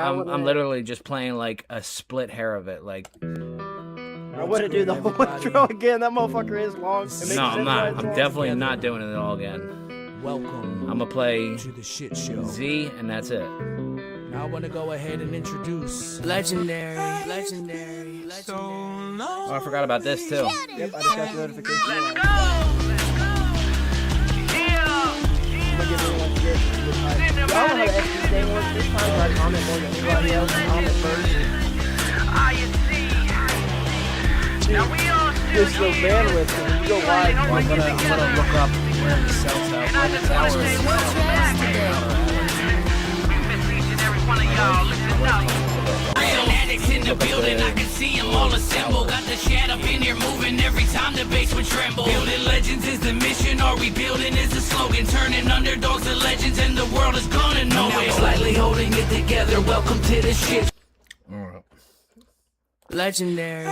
I'm literally just playing like a split hair of it. Like, I want to do the whole intro again. That motherfucker is long. No, I'm not. I'm definitely not doing it all again. Welcome. I'm gonna play to the shit show. Z, and that's it. Now I want to go ahead and introduce legendary. Oh, I forgot about this too. Yep, I just got the notification. Let's go! I don't know how the S15 thing works. This time I comment more than anybody else. Comment first. Just the bandwidth, so when you go live, Well, I'm gonna look up where the cells are. Where the towers Real addicts in the building, I can see them all assembled. Got the chat up in here moving every time the bass would tremble. Building legends is the mission, or rebuilding is the slogan. Turning underdogs to legends, and the world is gonna know it. Slightly holding it together, welcome to the shit. Legendary.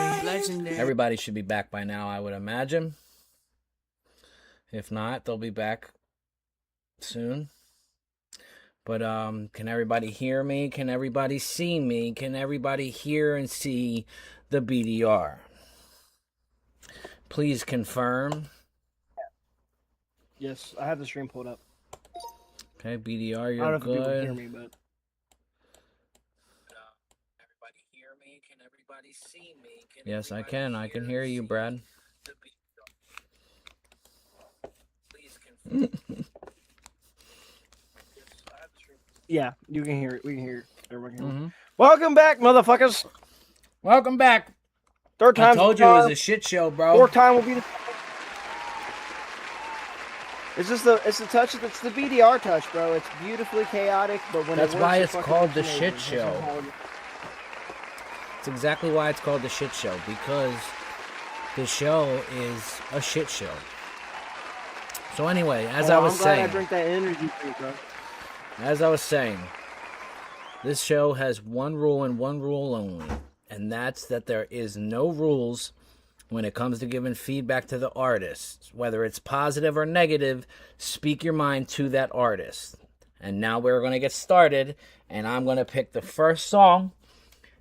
Everybody should be back by now, I would imagine. If not, they'll be back soon. But can everybody hear me? Can everybody see me? Can everybody hear and see the BDR? Please confirm. yes, I have the stream pulled up. Okay, BDR, I you're don't know if people good. hear me, but Everybody hear me? Can everybody see me? Yes, I can. I can hear you, Brad. Please confirm. yeah, you can hear it. We can hear it. Everyone can hear it. Welcome back, motherfuckers. Welcome back. Third I time. told you it was a shit show, bro. Fourth time will be the. It's just it's the touch. It's the BDR touch, bro. It's beautifully chaotic, but when That's it works, why it it's fucking called the looks shit amazing. show. That's how it- That's exactly why it's called the shit show, because the show is a shit show. So anyway, as I was I'm glad saying, I drink that energy drink, bro. as I was saying, this show has one rule and one rule only, and that's that there is no rules when it comes to giving feedback to the artist. Whether it's positive or negative, speak your mind to that artist. And now we're going to get started, and I'm going to pick the first song.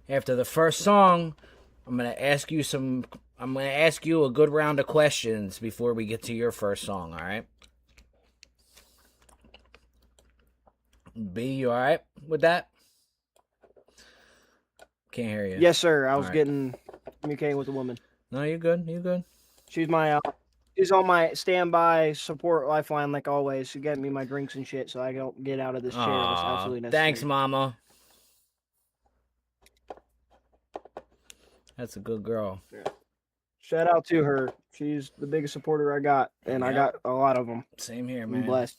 After the first song, I'm going to ask you a good round of questions before we get to your first song, all right? B, you all right with that? Can't hear you. Yes, sir. I was All right. communicating with a woman. No, you're good. You're good. She's she's on my standby support lifeline like always. She got me my drinks and shit, so I don't get out of this chair. It's Aw, absolutely necessary. thanks, Mama. That's a good girl. Shout out to her. She's the biggest supporter I got, and I got a lot of them. Same here, I'm man. blessed.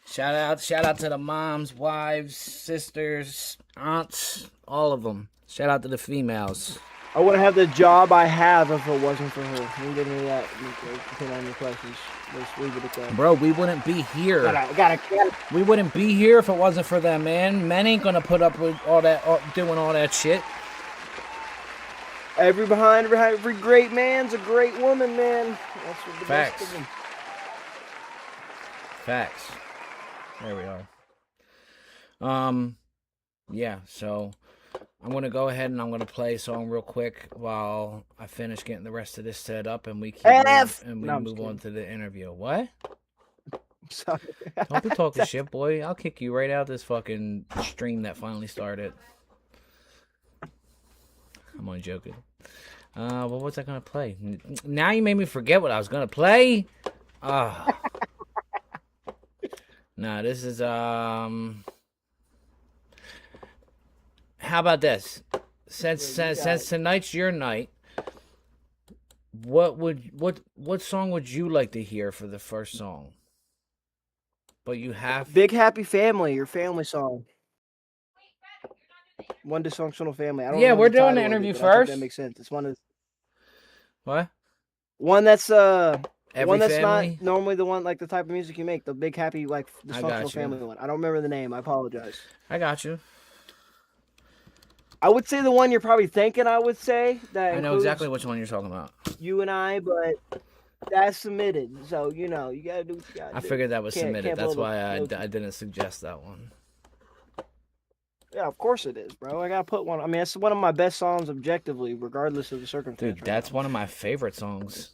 Shout out to the moms, wives, sisters, aunts, all of them. Shout out to the females. I wouldn't have the job I have if it wasn't for her. You can give me that. Depending on your questions. Let's leave it at that. Bro, we wouldn't be here. Gotta. We wouldn't be here if it wasn't for them, man. Men ain't gonna put up with all that, doing all that shit. Every great man's a great woman, man. That's what the Facts. best of them. Facts. There we are. Yeah, so I'm going to go ahead and I'm going to play a song real quick while I finish getting the rest of this set up and we keep move on to the interview. What? Sorry. Don't be talking shit, boy. I'll kick you right out this fucking stream that finally started. I'm only joking. What was I going to play? Now you made me forget what I was going to play. Nah, this is, how about this? Since tonight's your night, what song would you like to hear for the first song? But you have Big Happy Family, your family song. One Dysfunctional Family. I don't know we're the doing the title of interview it, but I think first. that makes sense. It's one of What? one that's Every one that's family? not normally the one like the type of music you make. The Big Happy like I got Dysfunctional you. Family one. I don't remember the name. I apologize. I got you. I would say the one you're probably thinking. I would say that I know includes exactly which one you're talking about. you and I, but that's submitted. So you know you gotta do what you gotta do. I figured that was Can't submitted. That's blow why the- I didn't suggest that one. Yeah, of course it is, bro. I gotta put one. I mean, it's one of my best songs objectively, regardless of the circumstance. Dude, that's one of my favorite songs.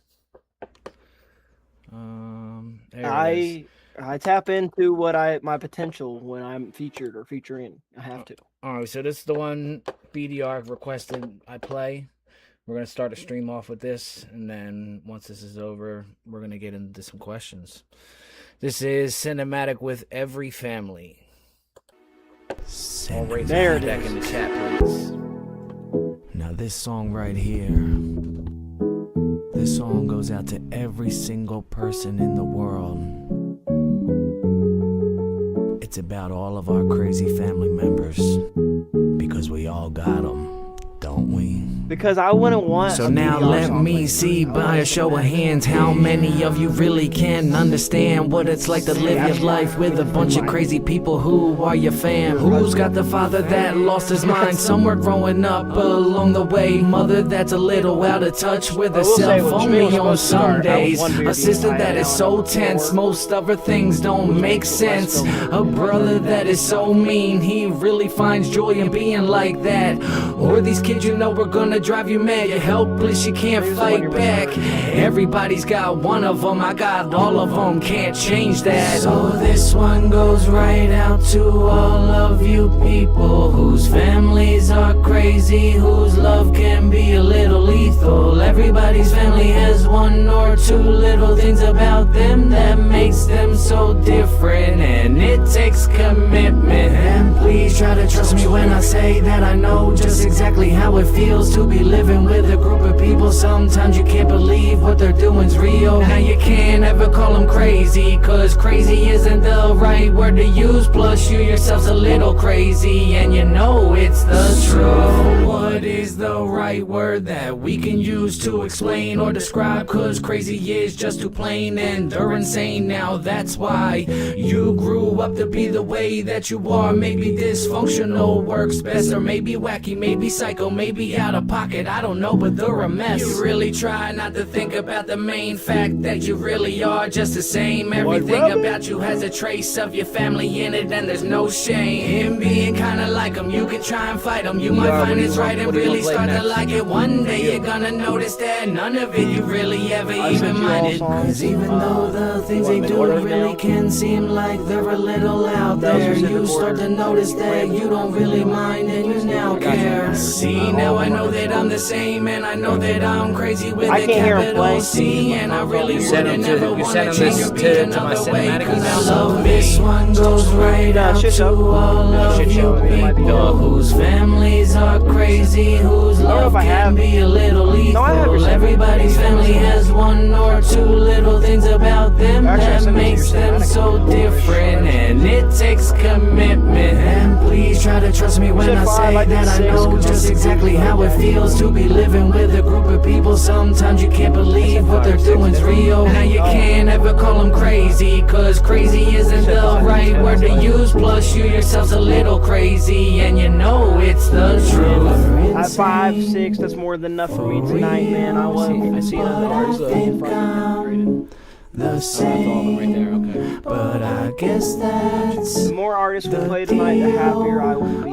There it is. I tap into my potential when I'm featured or featuring. I have to. All right, so this is the one BDR requested I play. We're gonna start the stream off with this, and then once this is over, we're gonna get into some questions. This is Cinematic with Every Family. All rates There it back is. in the chat, please. Now this song right here, this song goes out to every single person in the world. It's about all of our crazy family members, because we all got them, don't we? Because I wouldn't want. So a now BDR let song me played. see by a show of hands how many of you really can understand what it's like to live your life with a bunch of crazy people who are your fam. Who's got the father that lost his mind somewhere growing up along the way? Mother that's a little out of touch with herself only on Sundays. A sister that is so tense, most of her things don't make sense. A brother that is so mean, he really finds joy in being like that. Or these kids you know are gonna drive you mad. You're helpless, you can't fight back. Everybody's got one of them, I got all of them, can't change that. So this one goes right out to all of you people whose families are crazy, whose love can be a little lethal. Everybody's family has one or two little things about them that makes them so different, and it takes commitment. And please try to trust me when I say that I know just exactly how it feels to be living with a group of people. Sometimes you can't believe what they're doing's real. Now you can't ever call them crazy, cause crazy isn't the right word to use. Plus you yourself's a little crazy, and you know it's the truth. What is the right word that we can use to explain or describe? Cause crazy is just too plain, and they're insane. Now that's why you grew up to be the way that you are. Maybe dysfunctional works best, or maybe wacky, maybe psycho, maybe out of pocket, I don't know, but they're a mess. You really try not to think about the main fact that you really are just the same. Everything about you has a trace of your family in it, and there's no shame in being kinda like them. You can try and fight them, you might find it's right and really start to like it. One day you're gonna notice that none of it you really ever even minded. Cause even though the things they do really can seem like they're a little out there, you start to notice that you don't really mind, and you now care. See, now I know that I'm the same, and I know that I'm crazy with a capital C, and I really wouldn't never wanna change or be another way, cause I love this one goes right out to all of you people whose families are crazy, whose love can be a little lethal. Everybody's family has one or two little things about them that makes them so different, and it takes commitment. And please try to trust me when I say that I know just exactly how it feels to be living with a group of people. Sometimes you can't believe what they're doing's real. Now you can't ever call them crazy, cause crazy isn't the right word to use. Plus you yourself's a little crazy, and you know it's the truth. At 5, 6, that's more than enough for me tonight, man. I see another artist The same, right there, okay. but I guess that's The more artists we play tonight, the happier I will be.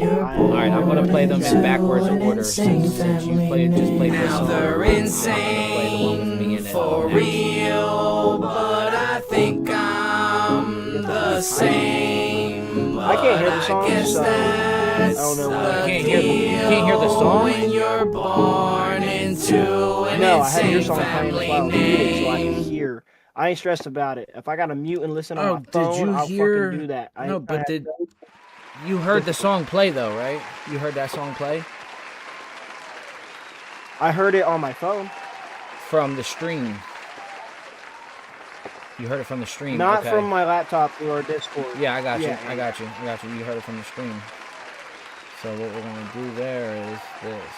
Alright, I'm gonna play them in backwards order since you played this now song. they're I'm gonna play the one with me in it. for real, but I think I'm the same. I can't hear the song, Guess so that's I don't know. the You can't hear the song? when you're born into an No, I had your insane song playing family as well, muted, so I name. can hear. I ain't stressed about it. If I gotta mute and listen on Oh, my did phone, you I'll hear? fucking do that. No, but you heard the song play though, right? You heard that song play I heard it on my phone, from the stream. You heard it from the stream, not okay. from my laptop or Discord. Yeah, I got you. Yeah, I got you. You heard it from the stream. So what we're gonna do there is this.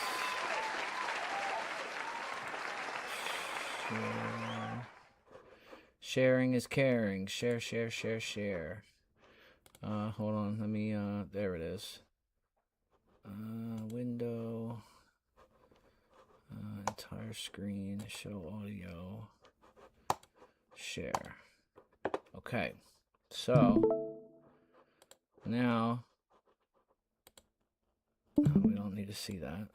Sharing is caring. Share, share, share, share. Hold on. Let me. There it is. Window. Entire screen. Show audio. Share. Okay. So now We don't need to see that.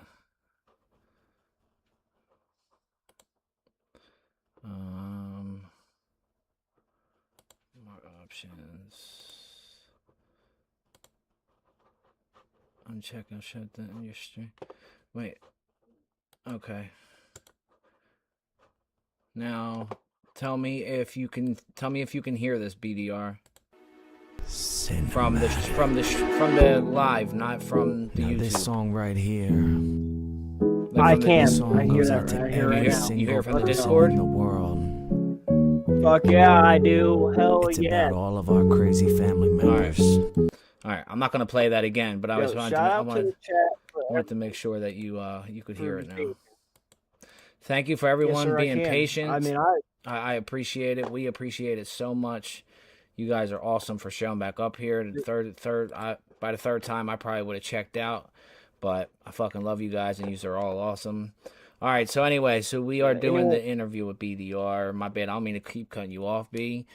More options. Uncheck and shut that in your stream. Wait. Okay. Now, tell me if you can hear this BDR from the live, not from the YouTube. This song right here. I Like can. Song I hear goes that out to right here every right now. single You hear it from the person Discord? in the world. Fuck yeah, I do. Hell It's yeah. about all of our crazy family members. All right, I'm not gonna play that again, but I Yo, wanted shout out to the chat. wanted to make sure that you could hear it now. everything. Thank you for everyone Yes, sir, I being can. patient. I mean, I appreciate it. We appreciate it so much. You guys are awesome for showing back up here. By the third time, I probably would have checked out, but I fucking love you guys, and you are all awesome. All right, so anyway, we are doing the interview with BDR. My bad, I don't mean to keep cutting you off, B.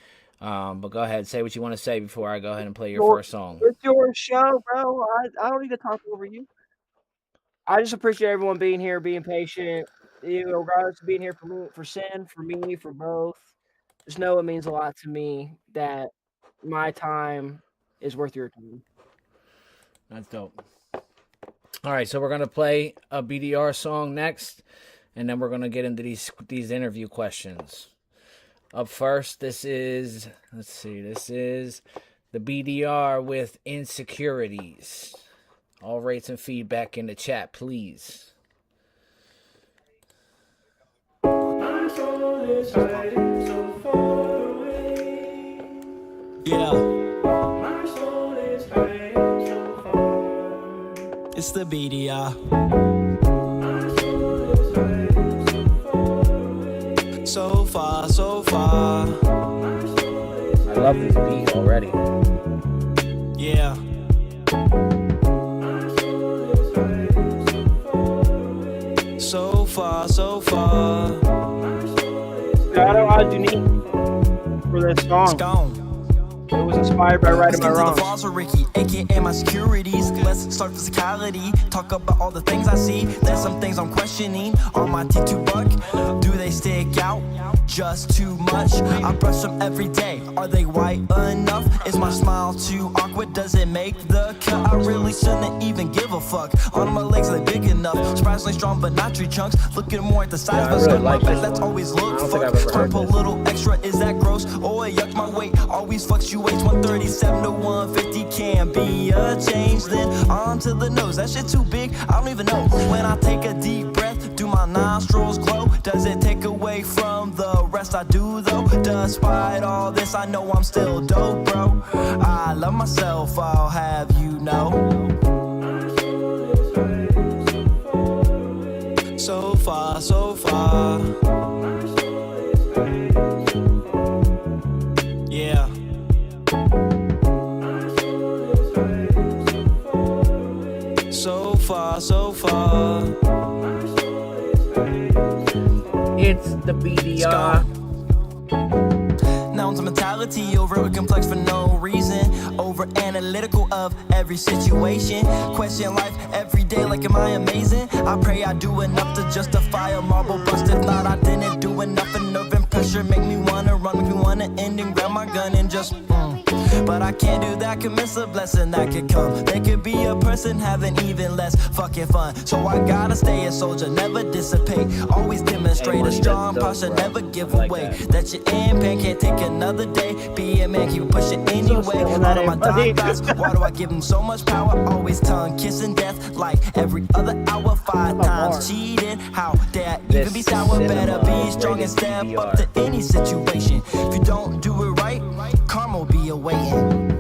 But go ahead, say what you want to say before I go ahead and play your first song. It's your show, bro. I don't need to talk over you. I just appreciate everyone being here, being patient. You know, regardless of being here for me, for Sin, for me, for both. Just know it means a lot to me that my time is worth your time. That's dope. All right, so we're gonna play a BDR song next, and then we're gonna get into these interview questions. Up first, this is the BDR with Insecurities. All rates and feedback in the chat, please. My soul is hiding so far away. Yeah, My soul is hiding so far. it's the BDR. My soul is hiding so far away. So far, so far. My soul is I love this beat already. Yeah, My soul is hiding so far away. so far, so far. My soul is I don't know how unique for this It's song. gone. It was inspired by Right Let's Am get I to the Wrong. flaws with Ricky, aka my securities. Let's start physicality. Talk about all the things I see. There's some things I'm questioning. Are my teeth too buck? Do they stick out just too much? I brush them every day. Are they white enough? Is my smile too awkward? Does it make the cut? I really shouldn't even give a fuck. On my legs, are they big enough? Surprisingly strong, but not tree chunks. Looking more at the size, Yeah, I but really stuck my like back. this That's one. always I look don't think I've fuck. ever heard Purple this. little extra, is that gross? Oh, it yuck my weight. Always fluctuates 137 to 150. Can be a change. Then on to the nose. That shit too big. I don't even know. When I take a deep breath, do my nostrils glow? Does it take away from the rest I do though? Despite all this, I know I'm still dope, bro. I love myself, I'll have you know. So far, so far. Yeah. So far, so far. It's the BDR. Now it's a mentality over complex for no reason. Over analytical of every situation. Question life every day like am I amazing? I pray I do enough to justify a marble bust. If not, I didn't do enough. And nerve and pressure make me wanna run, make me wanna end and grab my gun and just But I can't do that, could miss a blessing that could come. There could be a person having even less fucking fun. So I gotta stay a soldier, never dissipate. Always demonstrate a strong posture, never give away. That you're in pain, can't take another day. Be a man, keep pushing anyway. All of my dark thoughts, why do I give them so much power? Always tongue kissing death like every other hour. 5 times cheated, how dare I even be sour? Better be strong and step up to any situation. If you don't do it right, karma will be awaiting.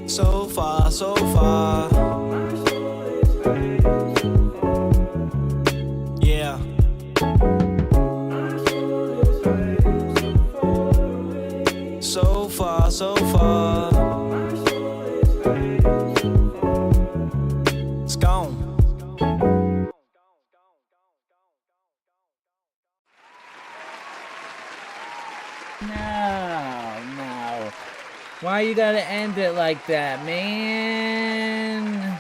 So far, so far. Yeah. So far, so far. It's gone. No. Why Why you gotta end it like that, man?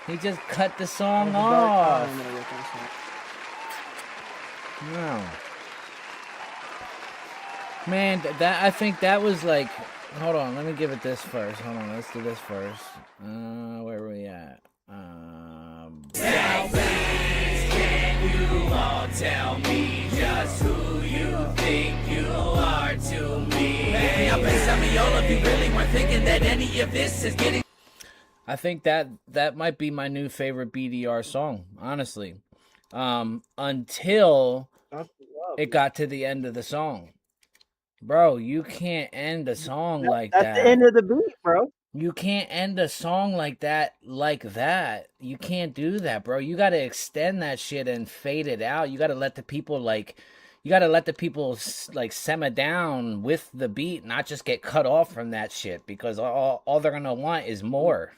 He just cut the song off. No. Man, that I think that was like. Hold on, let me give it this first. Hold on, let's do this first. Where are we at? Tell me, can you all tell me just who you think you are to me? Baby, I bet some of y'all of you really weren't thinking that any of this is getting. I think that might be my new favorite BDR song, honestly. Until it got to the end of the song. Bro, you can't end a song like that. That's the end of the beat, bro. You can't end a song like that. You can't do that, bro. You got to extend that shit and fade it out. You got to let the people simmer down with the beat, not just get cut off from that shit, because all they're going to want is more.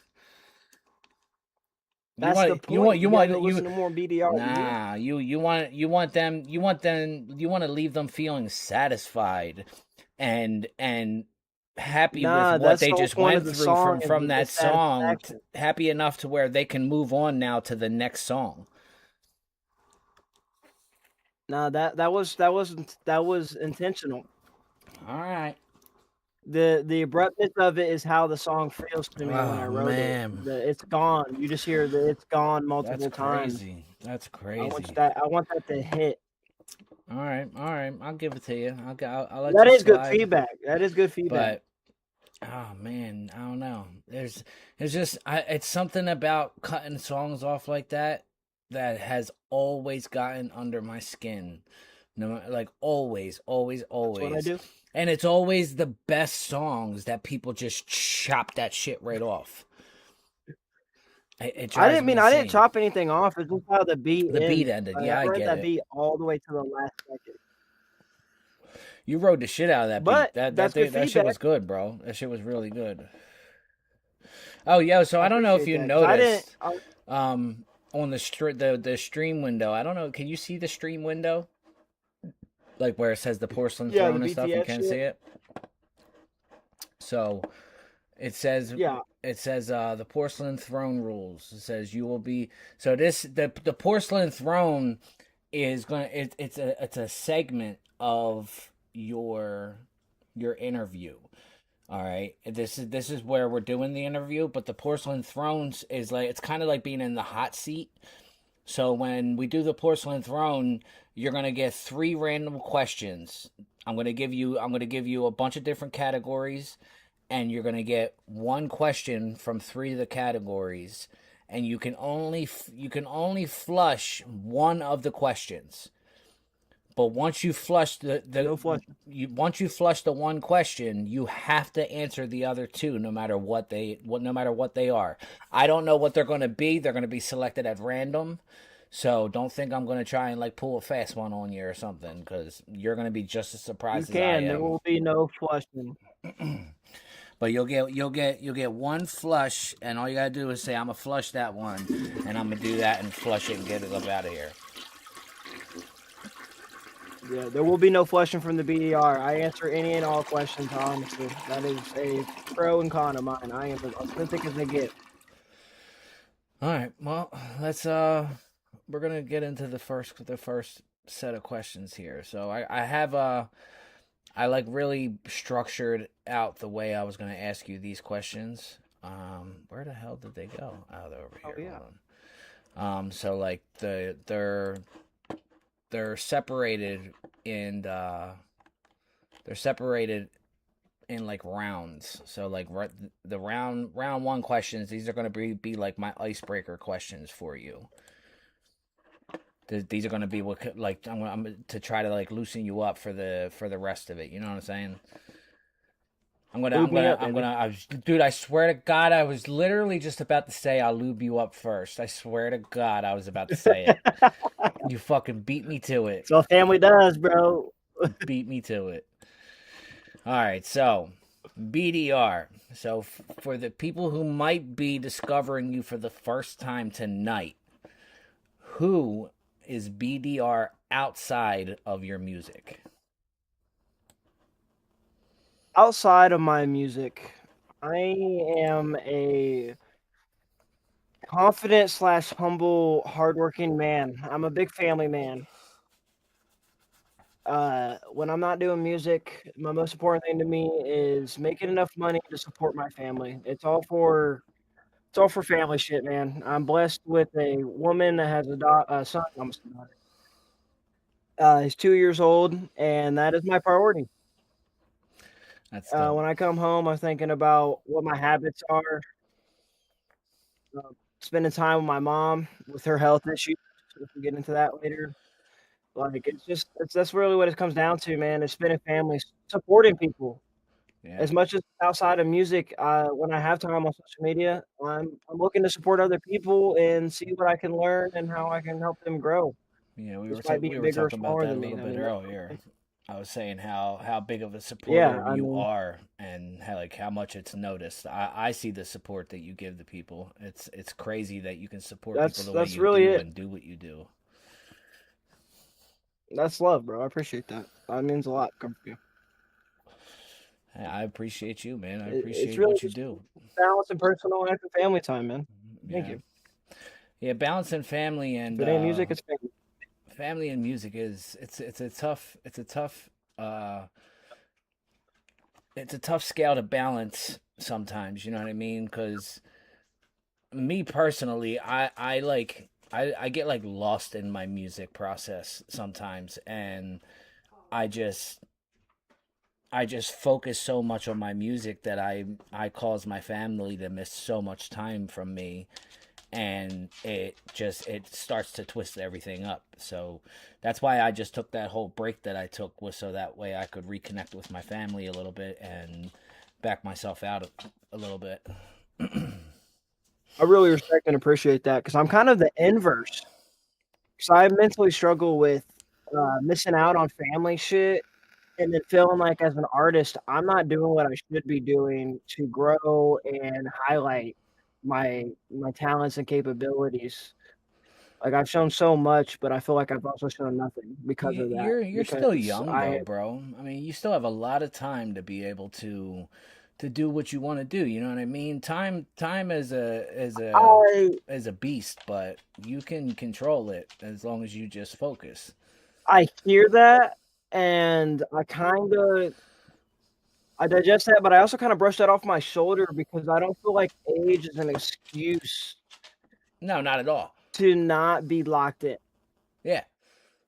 That's the point. You want to listen to more BDR. Nah, you want to leave them feeling satisfied and happy with what they just went through from that song, happy enough to where they can move on now to the next song. Nah, that was intentional. All right. The abruptness of it is how the song feels to me when I wrote it. It's gone. You just hear that it's gone multiple times. That's crazy. I want that to hit. All right. I'll give it to you. I'll let that you is slide. Good feedback. That is good feedback. But oh man, I don't know. There's just it's something about cutting songs off like that has always gotten under my skin. No, like always. That's what I do. And it's always the best songs that people just chop that shit right off. I didn't chop anything off. It's just how the beat ended. Yeah, I get that it. beat all the way to the last second. You rode the shit out of that But beat. that shit was good, bro. That shit was really good. Oh, yeah. So I don't know if you noticed on the stream window. I don't know. Can you see the stream window? Like where it says the porcelain throne and stuff, you can't see it. So it says the porcelain throne rules. It says you will be the porcelain throne is it's a segment of your interview. All right. This is where we're doing the interview, but the porcelain thrones is like it's kind of like being in the hot seat. So when we do the porcelain throne, you're gonna get 3 random questions. I'm gonna give you a bunch of different categories, and you're gonna get 1 question from 3 of the categories, and you can only flush 1 of the questions. But once you flush once you flush the 1 question, you have to answer the other 2, no matter what they are. I don't know what they're going to be. They're going to be selected at random, so don't think I'm going to try and like pull a fast one on you or something, because you're going to be just as surprised as I am. There will be no flushing. But you'll get 1 flush, and all you gotta do is say, "I'm gonna flush that one," and I'm gonna do that and flush it and get it up out of here. Yeah, there will be no flushing from the BDR. I answer any and all questions, honestly. That is a pro and con of mine. I am as authentic as they get. All right, well, let's we're gonna get into the first set of questions here. So I like really structured out the way I was gonna ask you these questions. Where the hell did they go? Oh, they're over here. Oh, yeah. Hold on. So like they're separated in like rounds. So like the round 1 questions, these are going to be like my icebreaker questions for you. These are going to be what like I'm to try to like loosen you up for the rest of it. You know what I'm saying? Dude, I swear to God, I was literally just about to say I'll lube you up first. I swear to God, I was about to say it. You fucking beat me to it. So family does, bro. Beat me to it. All right, so BDR. So for the people who might be discovering you for the first time tonight, who is BDR outside of your music? outside of my music, I am a confident / humble, hardworking man. I'm a big family man. When I'm not doing music, my most important thing to me is making enough money to support my family. It's all for family shit, man. I'm blessed with a woman that has a son. Almost a daughter. He's 2 years old, and that is my priority. That's dope. When I come home, I'm thinking about what my habits are. Spending time with my mom with her health issues. We can get into that later. Like that's really what it comes down to, man. Is spending family, supporting people. Yeah. As much as outside of music, when I have time on social media, I'm looking to support other people and see what I can learn and how I can help them grow. Yeah, we Despite being were bigger or talking about smaller that a than me. little I bit mean, earlier. I was saying how big of a yeah, supporter I you mean, are, and how much it's noticed. I see the support that you give the people. It's crazy that you can support people the way that's you really do it. and do what you do. That's love, bro. I appreciate that. That means a lot. Come from you. I appreciate you, man. I It's appreciate really what you just do. balancing personal life and family time, man. Thank Yeah, you. yeah. Balancing family If and it ain't music, it's family. family and music is uh it's a tough scale to balance sometimes. You know what I mean? Because me personally, I get like lost in my music process sometimes, and I just I just focus so much on my music that I cause my family to miss so much time from me, and it starts to twist everything up. So that's why I just took that whole break that I took, was so that way I could reconnect with my family a little bit and back myself out a little bit. I really respect and appreciate that because I'm kind of the inverse. So I mentally struggle with missing out on family shit and then feeling like as an artist, I'm not doing what I should be doing to grow and highlight my talents and capabilities. Like I've shown so much, but I feel like I've also shown nothing because of that. You're still Because young though, bro. I mean, you still have a lot of time to be able to do what you want to do. You know what I mean? Time I is a beast, but you can control it as long as you just focus. I hear that, and I digest that, but I also kind of brush that off my shoulder because I don't feel like age is an excuse No, not at all. to not be locked in. Yeah,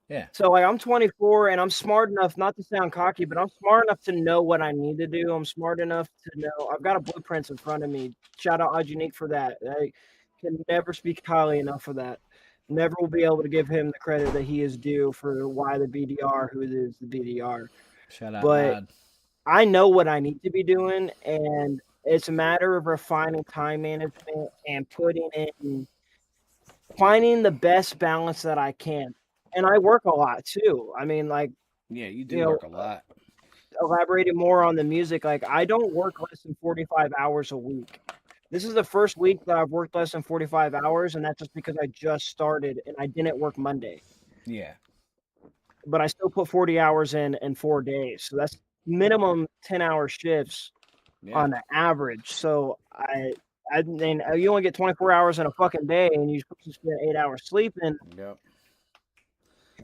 yeah, So like I'm 24 and I'm smart enough, not to sound cocky, but I'm smart enough to know what I need to do. I'm smart enough to know I've got a blueprints in front of me. Shout out Unique for that. I can never speak highly enough for that. Never will be able to give him the credit that he is due for why the BDR who is the BDR. shout out But Nod. I know what I need to be doing, and it's a matter of refining time management and finding the best balance that I can. And I work a lot too. I mean, like, Yeah, you you do know, work a lot. elaborating more on the music, like I don't work less than 45 hours a week. This is the first week that I've worked less than 45 hours, and that's just because I just started and I didn't work Monday. Yeah, But I still put 40 hours in 4 days. So that's minimum 10-hour shifts yeah, on the average. So I mean, you only get 24 hours in a fucking day, and you're supposed to spend 8 hours sleeping. yep,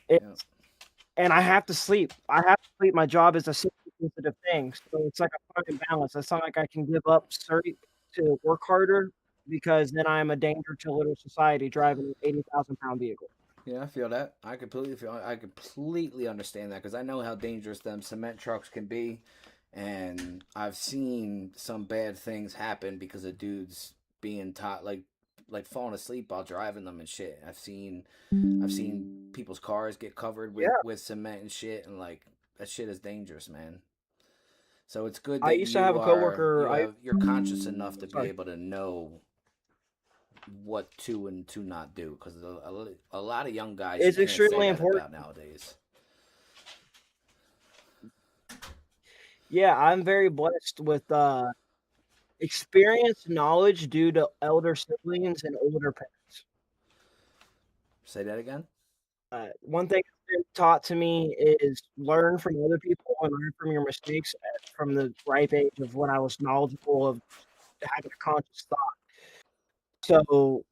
It, yep. and I have to sleep. I have to sleep. My job is a sensitive thing, so it's like a fucking balance. It's not like I can give up sleep to work harder because then I am a danger to little society driving an 80,000-pound vehicle. Yeah, I feel that. I completely understand that because I know how dangerous them cement trucks can be, and I've seen some bad things happen because of dudes being taught like falling asleep while driving them and shit. I've seen people's cars get covered Yeah, with cement and shit, and like that shit is dangerous, man. So it's good I that used to have a coworker. you're conscious enough to be Sorry. able to know what to and to not do, because a lot of young guys, you It's can't say extremely that important. about nowadays. Yeah, I'm very blessed with experience, knowledge due to elder siblings and older parents. Say that again. One thing been taught to me is learn from other people and learn from your mistakes from the ripe age of when I was knowledgeable of having a conscious thought. So,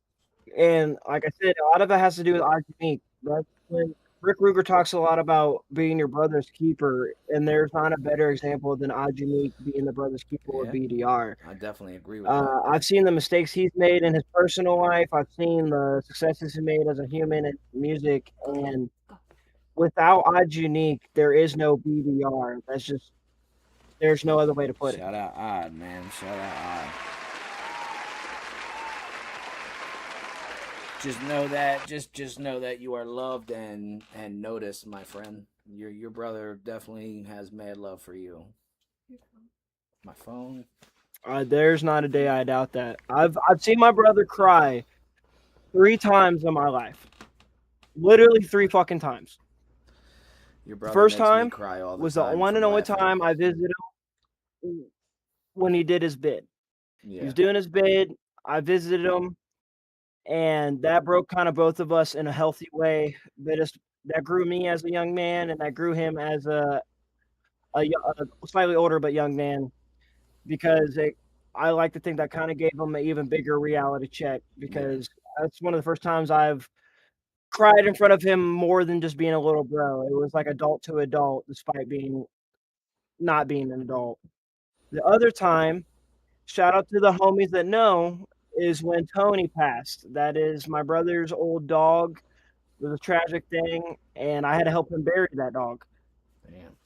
and like I said, a lot of it has to do with our technique. That's when Rick Ruger talks a lot about being your brother's keeper, and there's not a better example than Ajunique being the brother's keeper with Yeah. BDR. I definitely agree with that. I've seen the mistakes he's made in his personal life. I've seen the successes he made as a human in music, and without Ajunique, there is no BDR. That's just there's no other way to put it. Shout out Odd, man. Shout out Odd. Just know that, just know that you are loved and noticed, my friend. Your brother definitely has mad love for you. My phone. There's not a day I doubt that. I've seen my brother cry 3 times in my life, literally 3 fucking times. Your brother First makes time me cry all the was time the one and from only laughing. time I visited him when he did his bid. He Yeah. was doing his bid. I visited him, and that broke kind of both of us in a healthy way. That grew me as a young man, and that grew him as a slightly older but young man, because I like to think that kind of gave him an even bigger reality check, because that's one of the first times I've cried in front of him more than just being a little bro. It was like adult to adult, despite not being an adult. The other time, shout out to the homies that know, is when Tony passed. That is my brother's old dog. It was a tragic thing, and I had to help him bury that dog. Damn.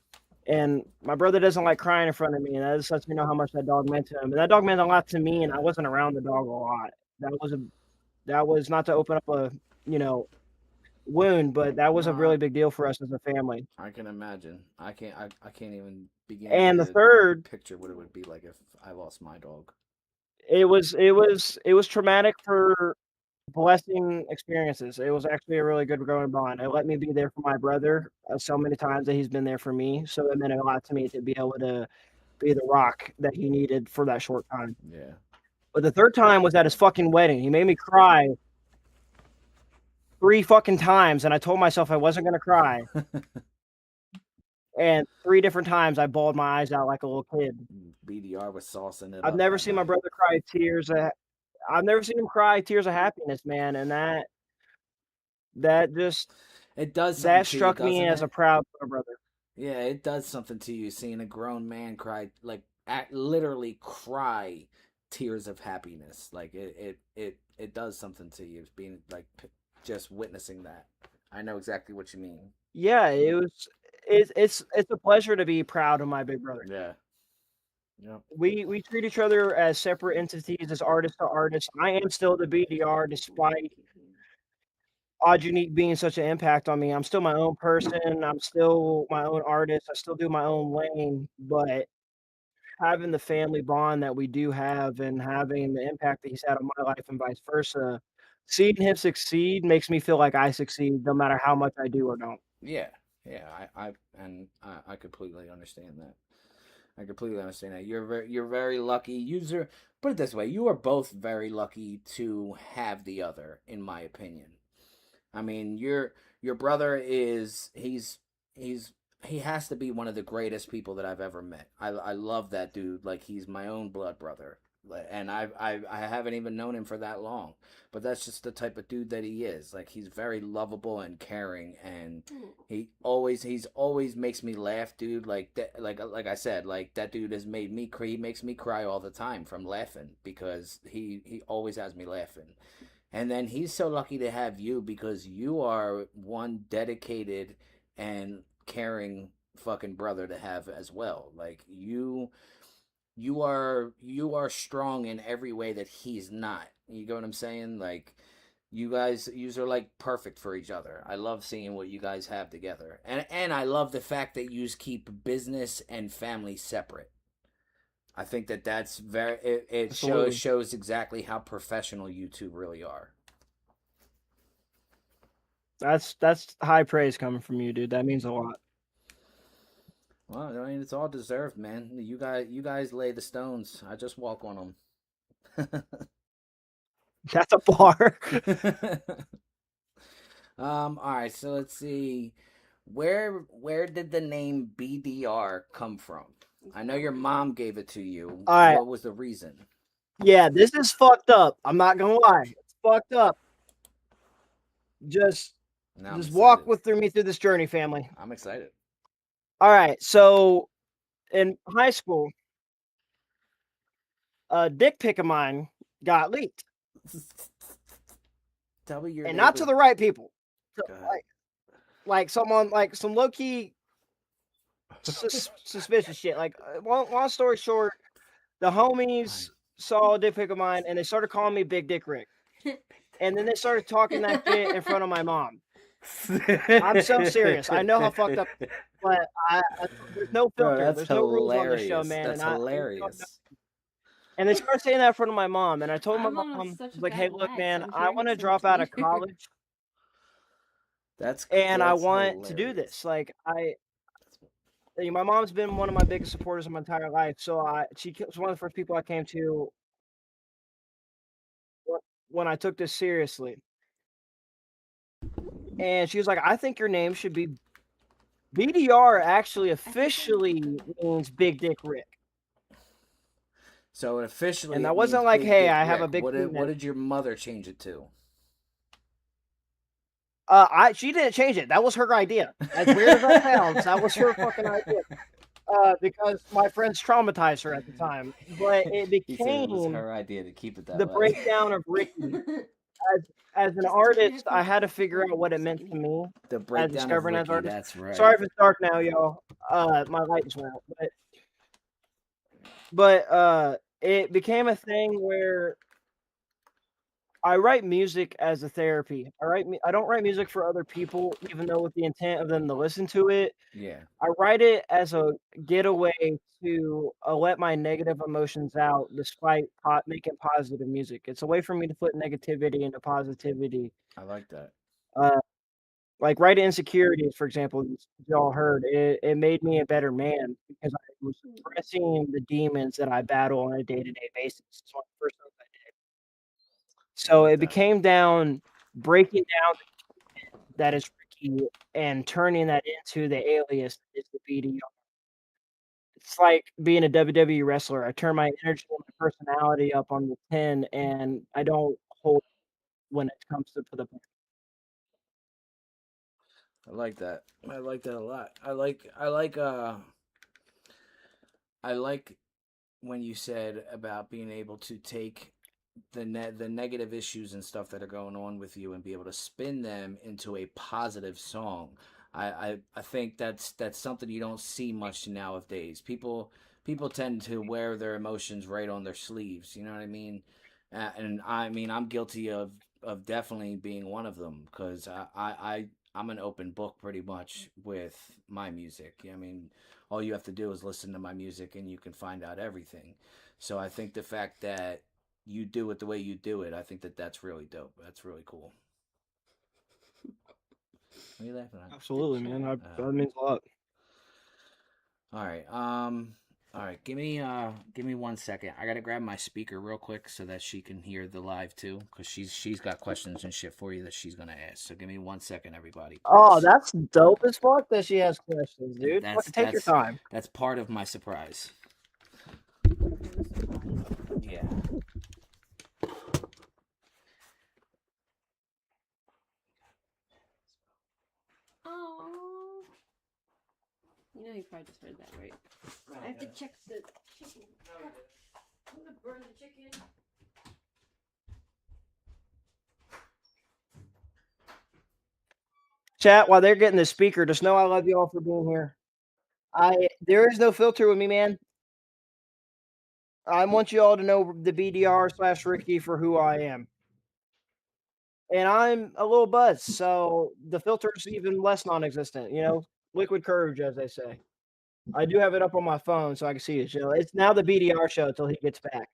And my brother doesn't like crying in front of me, and that just lets me know how much that dog meant to him. And that dog meant a lot to me, and I wasn't around the dog a lot. That was not to open up a wound, but that was a really big deal for us as a family. I can imagine. I can't even begin And to the third, picture what it would be like if I lost my dog. it was traumatic for blessing experiences. It was actually a really good growing bond. It let me be there for my brother so many times that he's been there for me. So it meant a lot to me to be able to be the rock that he needed for that short time. Yeah. But the third time was at his fucking wedding. He made me cry 3 fucking times, and I told myself I wasn't gonna cry. And 3 different times I bawled my eyes out like a little kid. BDR was saucing it. I've never seen my brother cry tears. I've never seen him cry tears of happiness, man, and that just It does something that to you, struck me doesn't as a it? proud brother. Yeah, it does something to you seeing a grown man cry, like literally cry tears of happiness. Like it does something to you being like just witnessing that. I know exactly what you mean. Yeah, it's a pleasure to be proud of my big brother. Yeah. Yep. We treat each other as separate entities, as artist to artist. I am still the BDR despite Odd Unique being such an impact on me. I'm still my own person. I'm still my own artist. I still do my own lane, but having the family bond that we do have and having the impact that he's had on my life and vice versa, seeing him succeed makes me feel like I succeed no matter how much I do or don't. Yeah. Yeah. I completely understand that. I completely understand that. You're very lucky. Put it this way, you are both very lucky to have the other, in my opinion. I mean, your brother he has to be one of the greatest people that I've ever met. I love that dude. Like, he's my own blood brother. And I haven't even known him for that long, but that's just the type of dude that he is. Like, he's very lovable and caring, and he's always makes me laugh, dude. Like that, like I said, like that dude has made me cry. He makes me cry all the time from laughing, because he always has me laughing. And then he's so lucky to have you, because you are one dedicated and caring fucking brother to have as well. Like, you are strong in every way that he's not. You get what I'm saying? Like, you are like perfect for each other. I love seeing what you guys have together, and I love the fact that you keep business and family separate. I think that's very it shows exactly how professional you two really are. That's high praise coming from you, dude. That means a lot. Well, I mean, it's all deserved, man. You guys lay the stones. I just walk on them. That's a bar. All right, so let's see. Where did the name BDR come from? I know your mom gave it to you. All right. What was the reason? Yeah, this is fucked up. I'm not gonna lie. It's fucked up. Just Now I'm walk excited. with me through this journey, family. I'm excited. All right. So in high school, a dick pic of mine got leaked. Tell me your And neighbor. not to the right people. Go ahead. Like someone, like some low key suspicious shit. Like, long story short, the homies saw a dick pic of mine and they started calling me Big Dick Rick. And then they started talking that shit in front of my mom. I'm so serious. I know how fucked up, but there's no filter. Bro, There's no rules on this show, man. That's hilarious. And they started saying that in front of my mom, and I told my mom mom, is such a like, "Hey, bad look, lag, man, so I'm I hearing want to it so drop much out of later." college, That's and I want hilarious. to do this. Like, my mom's been one of my biggest supporters of my entire life. So she was one of the first people I came to when I took this seriously. And she was like, "I think your name should be BDR." Actually, officially means Big Dick Rick. So it officially, And it that wasn't means like, Big "Hey, Dick I have a Rick. big What penis." did your mother change it to? She didn't change it. That was her idea. As weird as that sounds, that was her fucking idea. Because my friends traumatized her at the time. But it He said it was became her idea to keep it that the way. breakdown of Ricky. As an artist, I had to figure out what it meant to me. The breakdown of discovering as Ricky, artist. that's right. Sorry if it's dark now, y'all. My light just went out. But it became a thing where I write music as a therapy. I don't write music for other people, even though with the intent of them to listen to it. Yeah. I write it as a getaway to let my negative emotions out, despite making positive music. It's a way for me to put negativity into positivity. I like that. Like writing insecurities, for example, y'all heard, it made me a better man because I was suppressing the demons that I battle on a day-to-day basis. It's one of the first things I did. So like it that. became breaking down that is Ricky and turning that into the alias that is the BDR. It's like being a WWE wrestler. I turn my energy and my personality up on the 10, and I don't hold when it comes to the point. I like that. I like that a lot. I like when you said about being able to take the negative issues and stuff that are going on with you and be able to spin them into a positive song. I think that's something you don't see much nowadays. People tend to wear their emotions right on their sleeves. You know what I mean? And I mean, I'm guilty of definitely being one of them because I'm an open book pretty much with my music. I mean, all you have to do is listen to my music and you can find out everything. So I think the fact that you do it the way you do it, I think that's really dope. That's really cool. What are you laughing at? Absolutely, man. That means a lot. All right. All right. Give me 1 second. I gotta grab my speaker real quick so that she can hear the live too, because she's got questions and shit for you that she's gonna ask. So give me 1 second, everybody. Please. Oh, that's dope as fuck that she has questions, dude. Take your time. That's part of my surprise. Yeah. Oh. You know you probably just heard that, right? I have to check the chicken. I'm gonna burn the chicken. Chat, while they're getting the speaker, just know I love you all for being here. There is no filter with me, man. I want you all to know the BDR/Ricky for who I am. And I'm a little buzzed, so the filter's even less non-existent, liquid courage, as they say. I do have it up on my phone so I can see it. So it's now the BDR show until he gets back,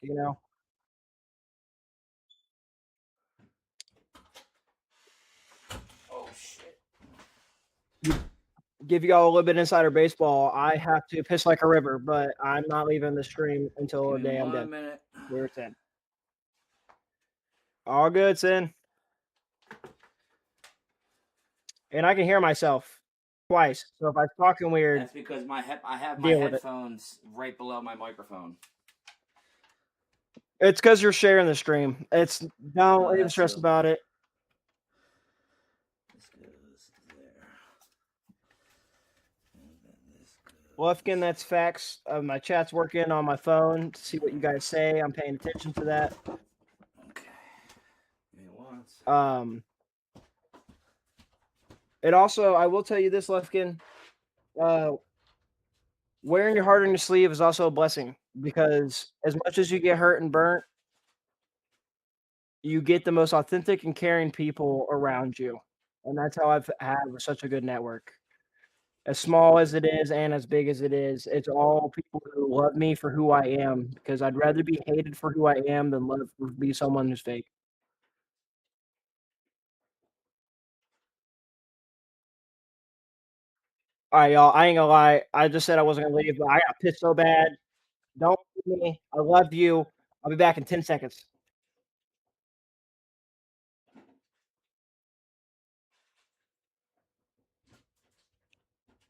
Oh shit. Give you all a little bit of insider baseball. I have to piss like a river, but I'm not leaving the stream until the day I'm dead. 1 minute. Where's Sin? All good, Sin. And I can hear myself. twice. So if I was talking weird, That's because I have my deal with it. headphones right below my microphone. It's because you're sharing the stream. Don't even that's stress true. about it. This goes there. And then this goes. Lufkin, that's facts. My chat's working on my phone to see what you guys say. I'm paying attention to that. Okay. Give me once. It also, I will tell you this, Lufkin. Wearing your heart on your sleeve is also a blessing because as much as you get hurt and burnt, you get the most authentic and caring people around you. And that's how I've had such a good network. As small as it is and as big as it is, it's all people who love me for who I am because I'd rather be hated for who I am than love for be someone who's fake. All right, y'all. I ain't gonna lie. I just said I wasn't gonna leave, but I got pissed so bad. Don't leave me. I love you. I'll be back in 10 seconds.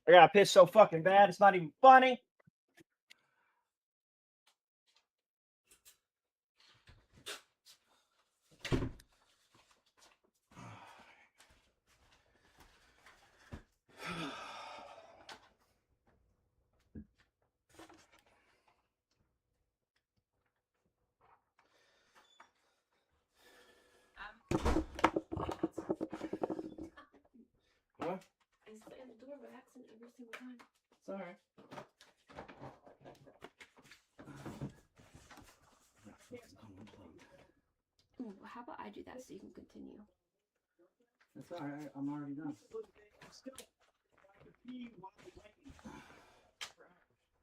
I got pissed so fucking bad. It's not even funny. What? I slammed the door by accident every single time. It's all right. Ooh, how about I do that so you can continue? That's all right. I'm already done.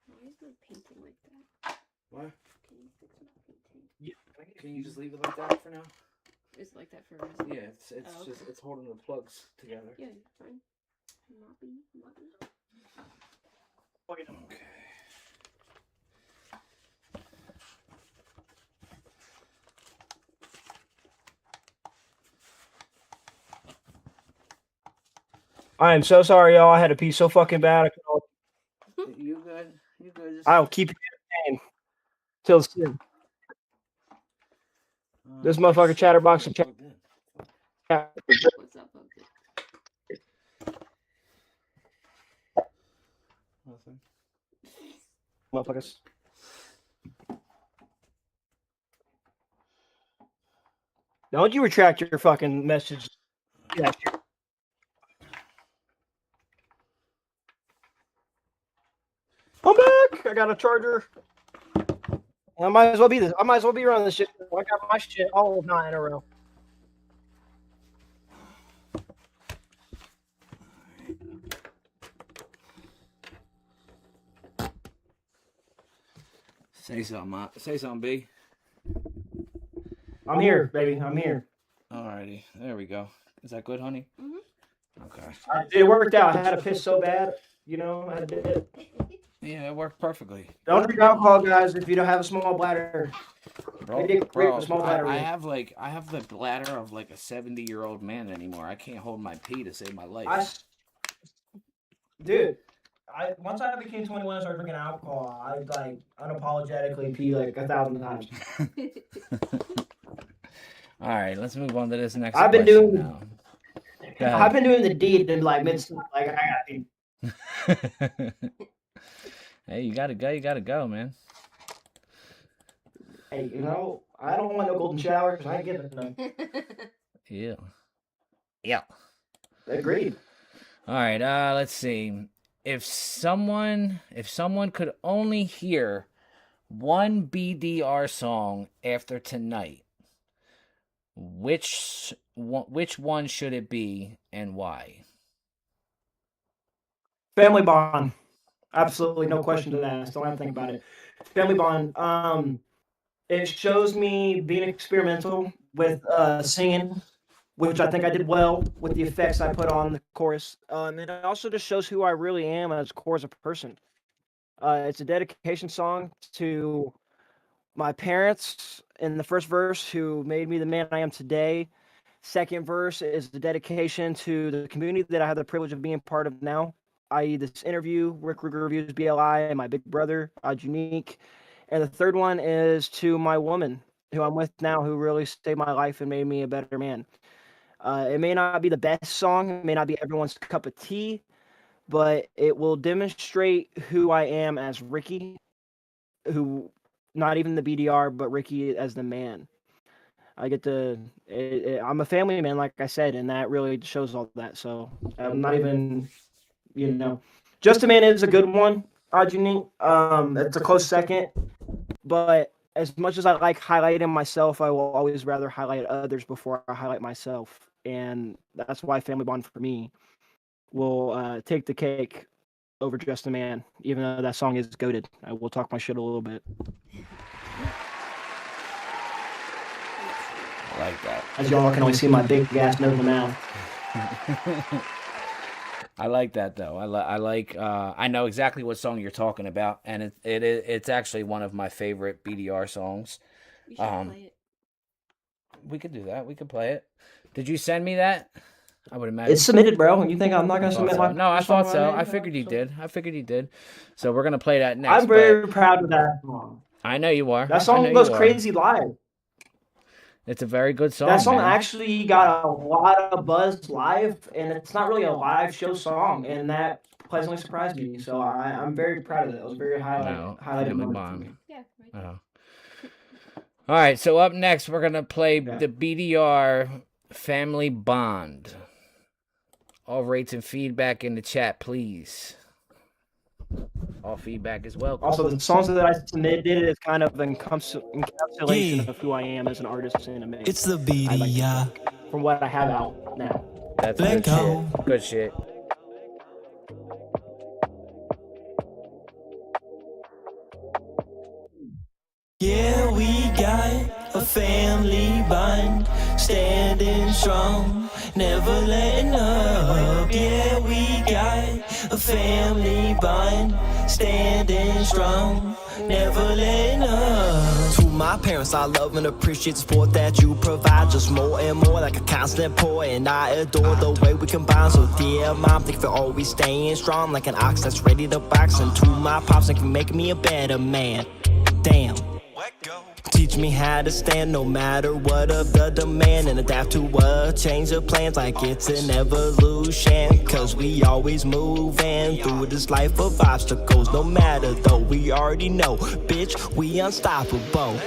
Why is the painting like that? What? Can you fix my painting? Yeah. Can you just leave it like that for now? Is it like that for a reason? Yeah, it's Oh, just okay. it's holding the plugs together. Yeah, fine. Moppy. Okay. I am so sorry, y'all. I had to pee so fucking bad. You good? You good? Just... I'll keep you entertained till soon. This motherfucker chatterbox and chat. What's up, Bugsy? Nothing. Motherfuckers. Don't you retract your fucking message. Yeah. I'm back. I got a charger. I might as well be this. I might as well be running this shit. I got my shit all of 9 in a row. Say something, say something, B. I'm here, baby. I'm here. Alrighty, there we go. Is that good, honey? Mm-hmm. Okay. It worked out. I had to piss so bad. You know, I did it. Yeah, it worked perfectly. Don't drink alcohol, guys, if you don't have a small bladder. Bro, Small bladder. I have the bladder of like a 70-year-old man anymore. I can't hold my pee to save my life. Once I became 21 and started drinking alcohol, I like unapologetically pee like 1,000 times. All right, let's move on to this next. I've been question doing. now. Go ahead. I've been doing the deed and like mid like I got pee. Hey, you gotta go. You gotta go, man. Hey, you know, I don't want no golden shower because I ain't giving none. Yeah. Yeah. Agreed. All right. Let's see. If someone could only hear one BDR song after tonight, which one should it be and why? Family Bond. Absolutely no question to that. Don't have to think about it. Family Bond. It shows me being experimental with singing, which I think I did well with the effects I put on the chorus. And it also just shows who I really am as core as a person. It's a dedication song to my parents in the first verse who made me the man I am today, Second verse is the dedication to the community that I have the privilege of being part of now, i.e. this interview, Rick Ruger Reviews, BLI, and my big brother, Unique. And the third one is to my woman, who I'm with now, who really saved my life and made me a better man. It may not be the best song, it may not be everyone's cup of tea, but it will demonstrate who I am as Ricky, who, not even the BDR, but Ricky as the man. I get to, I'm a family man, like I said, and that really shows all that. So I'm not even, Just a Man is a good one, Unique. It's a close second, but as much as I like highlighting myself, I will always rather highlight others before I highlight myself. And that's why Family Bond for me will take the cake over Just a Man, even though that song is goated. I will talk my shit a little bit. I like that. As y'all can only see my big ass nose and mouth. I like that though. I know exactly what song you're talking about, and it's actually one of my favorite BDR songs. You should play it. We could do that. We could play it. Did you send me that? I would imagine It's submitted, bro. You think I'm not gonna submit my? No, I thought so. I figured you did. So we're gonna play that next. I'm very proud of that song. I know you are. That song goes crazy live. It's a very good song. That song man. actually got a lot of buzz live, and it's not really a live show song, and that pleasantly surprised me. So I'm very proud of it. It was very highlighted moment for me. Yeah. Right. Oh. All right. So up next, we're gonna play the BDR Family Bond. All rates and feedback in the chat, please. All feedback is welcome. Also, the songs that I submitted is kind of an encapsulation of who I am as an artist and a man. It's the BDR. From what I have out now. That's Let good go. shit. Good shit. Yeah, we got a family bond, standing strong, never letting up. Yeah, we got a family bond, standing strong, never letting up. To my parents, I love and appreciate the support that you provide, just more and more like a constant pour, and I adore the way we combine. So dear mom, thank you for always staying strong, like an ox that's ready to box. And to my pops, thank you for making me a better man. Damn. Teach me how to stand no matter what of the demand, and adapt to a change of plans like it's an evolution. Cause we always moving through this life of obstacles. No matter though, we already know, bitch, we unstoppable.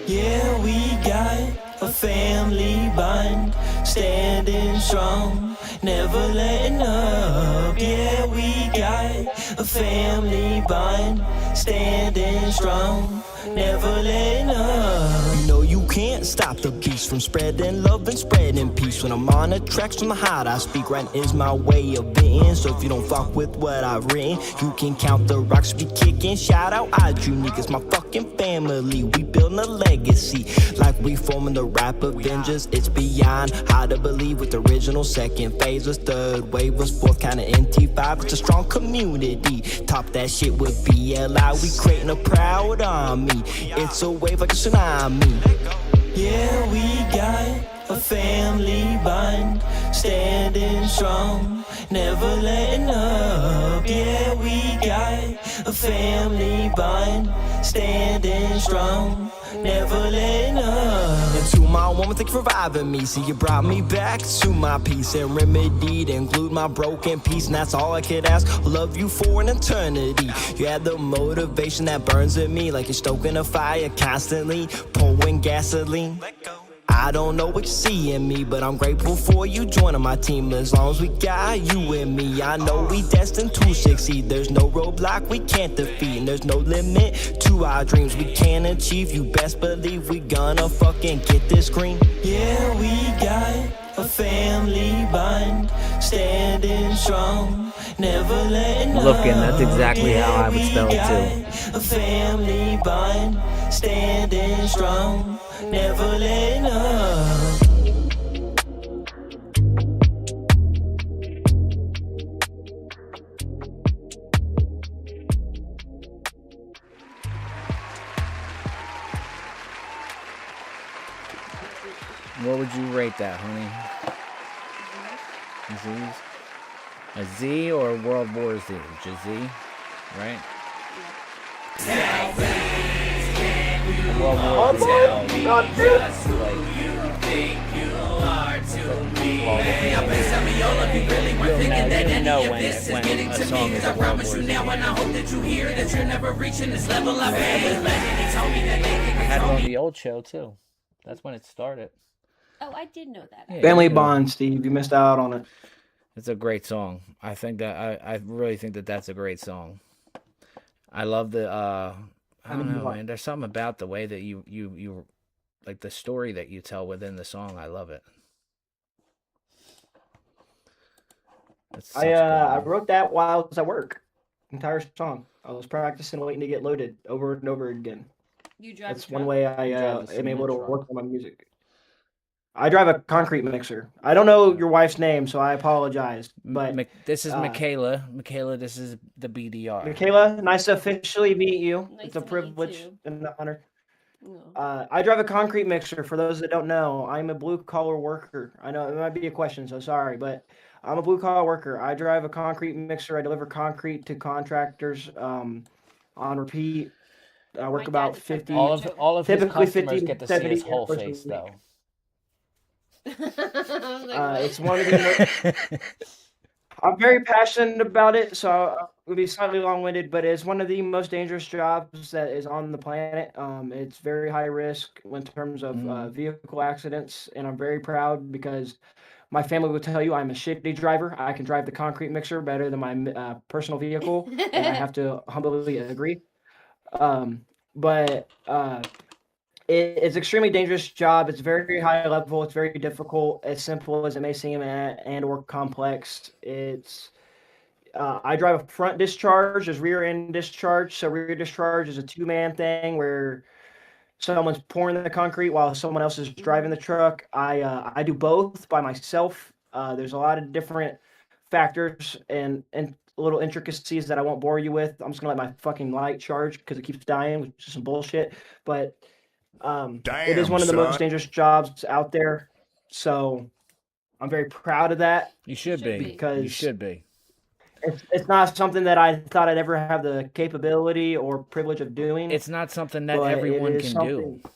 Yeah, we got a family bond, standing strong, never letting up. Yeah, we got a family bond, standing strong, never letting up. You know you can't stop the beast from spreading love and spreading peace. When I'm on the tracks from the heart, I speak. Right is my way of being. So if you don't fuck with what I've written, you can count the rocks we kicking. Shout out Unique, it's my fucking family. We building a legacy like we forming the rap Avengers. It's beyond hard to believe with the original second phase was third wave was fourth kind of NT5. It's a strong community. Top that shit with BLI. We creating a proud army. It's a wave like a tsunami. Yeah, we got a family bond, standing strong, never letting up. Yeah, we got a family bond, standing strong, never letting up. And to my woman, thank you for reviving me. See, you brought me back to my peace and remedied and glued my broken piece. And that's all I could ask. I'll love you for an eternity. You had the motivation that burns in me, like you're stoking a fire constantly, pouring gasoline. I don't know what you see in me, but I'm grateful for you joining my team. As long as we got you and me, I know we destined to succeed. There's no roadblock we can't defeat, and there's no limit to our dreams we can achieve. You best believe we gonna fucking get this green. Yeah, we got a family bond, standing strong, never letting up. Looking, that's exactly how I would spell it too. A family bond, standing strong, never letting up. What would you rate that, honey? Z's? A Z or World War Z? Just Z, right? World War Z. You know when a song is a World War Z. I had it on the old show too. That's when it started. Oh, I did know that. Yeah, Family you know. Bond, Steve. You missed out on it. It's a great song. I think that I really think that that's a great song. I love the I don't know, man. There's something about the way that you like the story that you tell within the song. I love it. It's such I good, man. wrote that while I was at work. Entire song. I was practicing, waiting to get loaded over and over again. You drive. That's one way I You drive a am cement able to truck. work on my music. I drive a concrete mixer. I don't know your wife's name, so I apologize. But This is Michaela. Michaela, this is the BDR. Michaela, nice to officially meet you. Nice It's a to meet you privilege too. and an honor. Oh. I drive a concrete mixer. For those that don't know, I'm a blue collar worker. I know it might be a question, so sorry, but I'm a blue collar worker. I drive a concrete mixer. I deliver concrete to contractors on repeat. I work My about dad's a truck 50. driver. All of his Typically customers 50 get to to see his 70 whole hours a face, week. though. I was like, what? It's one of the. I'm very passionate about it, so it'll be slightly long-winded, but it's one of the most dangerous jobs that is on the planet. It's very high risk in terms of vehicle accidents, and I'm very proud because my family will tell you I'm a shitty driver. I can drive the concrete mixer better than my personal vehicle, and I have to humbly agree. But it's extremely dangerous job. It's very high level. It's very difficult. As simple as it may seem, and or complex. It's I drive a front discharge. There's rear end discharge. So rear discharge is a two-man thing where someone's pouring the concrete while someone else is driving the truck. I do both by myself. There's a lot of different factors and little intricacies that I won't bore you with. I'm just gonna let my fucking light charge because it keeps dying, which is some bullshit. But it is one of the most dangerous jobs out there. So I'm very proud of that. You should be. Because you should be. it's not something that I thought I'd ever have the capability or privilege of doing. It's not something that but everyone it is can do. something-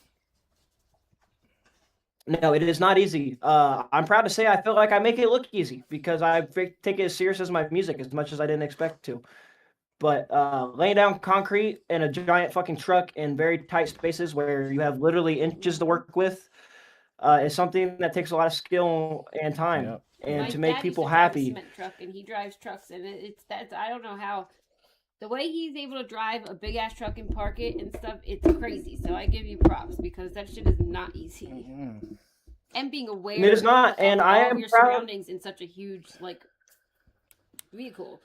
No, it is not easy. I'm proud to say I feel like I make it look easy because I take it as serious as my music as much as I didn't expect to. But laying down concrete in a giant fucking truck in very tight spaces where you have literally inches to work with is something that takes a lot of skill and time. Yep. And My to make dad used people to drive a happy. cement truck, and he drives trucks, and it's that I don't know how. The way he's able to drive a big ass truck and park it and stuff, it's crazy. So I give you props because that shit is not easy. Mm-hmm. And being aware It is not, and of I all am your proud. surroundings in such a huge vehicle.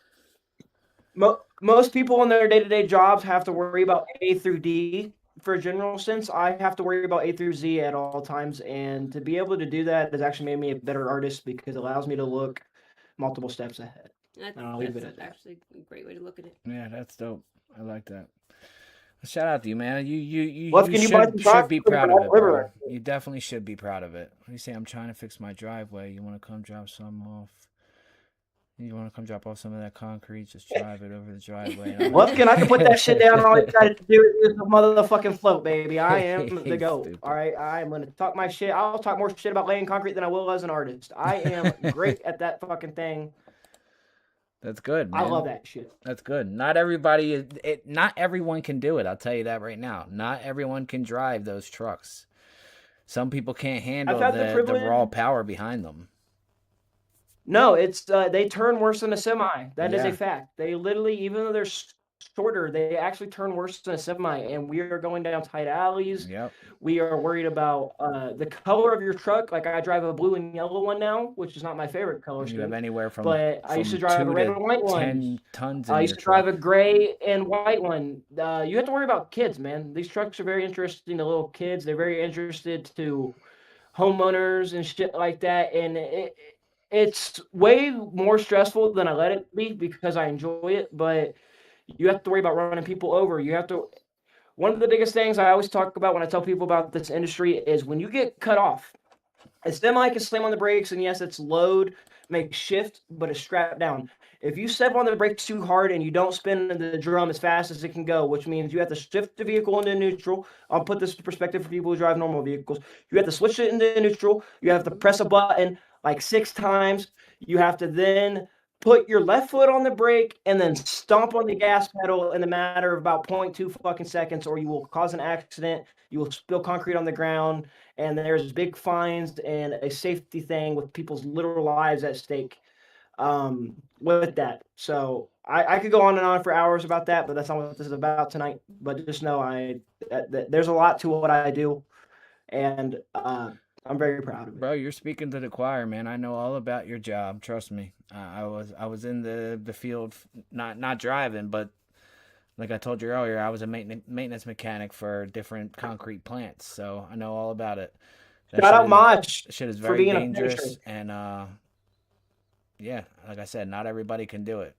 Most people in their day-to-day jobs have to worry about A through D. For a general sense, I have to worry about A through Z at all times, and to be able to do that has actually made me a better artist because it allows me to look multiple steps ahead. I'll leave it at that. Actually a great way to look at it. Yeah, that's dope. I like that. Shout out to you, man. You Well, can you buy some should be chocolate proud from of it, bro. Oliver? You definitely should be proud of it. You say I'm trying to fix my driveway. You want to come drop some off? You want to come drop off some of that concrete? Just drive it over the driveway. And I'm like, Lufkin, I can put that shit down. All you gotta do is a motherfucking float, baby. I am the GOAT. Stupid. All right, I am gonna talk my shit. I'll talk more shit about laying concrete than I will as an artist. I am great at that fucking thing. That's good, man. I love that shit. That's good. Not everyone can do it. I'll tell you that right now. Not everyone can drive those trucks. Some people can't handle had the the privilege- raw power behind them. No, it's they turn worse than a semi. That is Yeah. a fact. They literally, even though they're shorter, they actually turn worse than a semi. And we are going down tight alleys. Yep. We are worried about the color of your truck. Like I drive a blue and yellow one now, which is not my favorite color You have scheme. anywhere from But I used to from drive a 2 red to and white 10 one. tons in I your used to truck. drive a gray and white one. You have to worry about kids, man. These trucks are very interesting to little kids. They're very interested to homeowners and shit like that. And it's way more stressful than I let it be because I enjoy it. But you have to worry about running people over. You have to. One of the biggest things I always talk about when I tell people about this industry is when you get cut off, A semi can slam on the brakes, and yes, it's load, make shift, but it's strapped down. If you step on the brakes too hard and you don't spin the drum as fast as it can go, which means you have to shift the vehicle into neutral. I'll put this in perspective for people who drive normal vehicles. You have to switch it into neutral. You have to press a button like 6 times. You have to then put your left foot on the brake and then stomp on the gas pedal in the matter of about 0.2 fucking seconds, or you will cause an accident. You will spill concrete on the ground, and there's big fines and a safety thing with people's literal lives at stake with that. So I could go on and on for hours about that, but that's not what this is about tonight. But just know there's a lot to what I do, and I'm very proud of it. Bro, you're speaking to the choir, man. I know all about your job. Trust me. I was in the field, not driving, but like I told you earlier, I was a maintenance mechanic for different concrete plants, so I know all about it. That Shout shit out is- Mosh that shit is for very being a dangerous, finisher. and yeah, like I said, not everybody can do it.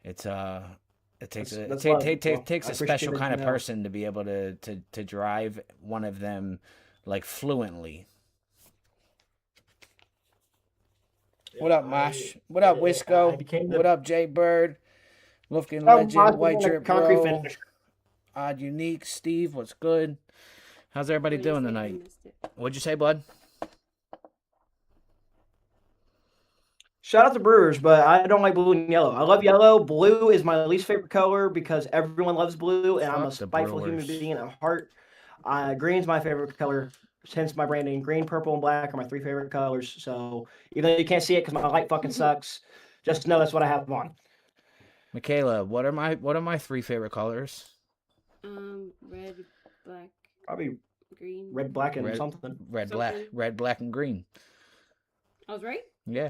It's it takes That's love. Well, takes I a appreciate special it, kind of you know. person to be able to drive one of them like fluently. What up, Mosh? What up, I Wisco? became the What up, Jay Bird? Lufkin Shout out Legend, Mosh for White being a Drip concrete Bro, finisher. Odd Unique, Steve, what's good? How's everybody What do you doing say? I tonight? missed it. What'd you say, Blood? Shout out to Brewers, but I don't like blue and yellow. I love yellow. Blue is my least favorite color because everyone loves blue, and I'm a Fuck the spiteful human Brewers. being at heart. Green's my favorite color, hence my branding. Green, purple, and black are my 3 favorite colors. So even though you can't see it because my light fucking sucks, just know that's what I have on. Michaela, what are my 3 favorite colors? Red, black, Probably green. red, black, and Red. something. Red, black, and green. I was right. Yeah,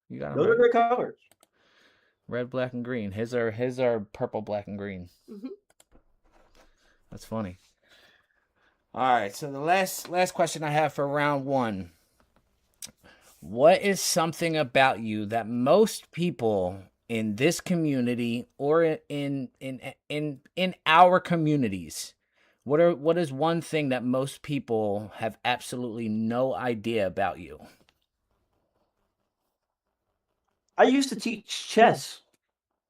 you got them Those are right. great colors. Red, black, and green. His are purple, black, and green. Mhm. That's funny. All right, so the last question I have for round 1. What is something about you that most people in this community or in our communities, what is one thing that most people have absolutely no idea about you? I used to teach chess.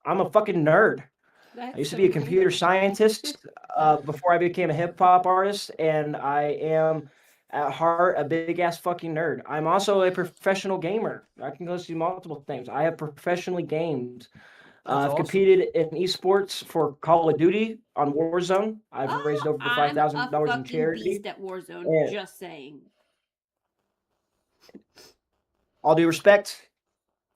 I'm a fucking nerd. That's I used to so be a computer random. scientist before I became a hip hop artist, and I am at heart a big ass fucking nerd. I'm also a professional gamer. I can go see multiple things. I have professionally gamed. That's I've awesome. competed in esports for Call of Duty on Warzone. I've raised over I'm a $5,000 in fucking charity. beast at Warzone. Yeah. Just saying. All due respect,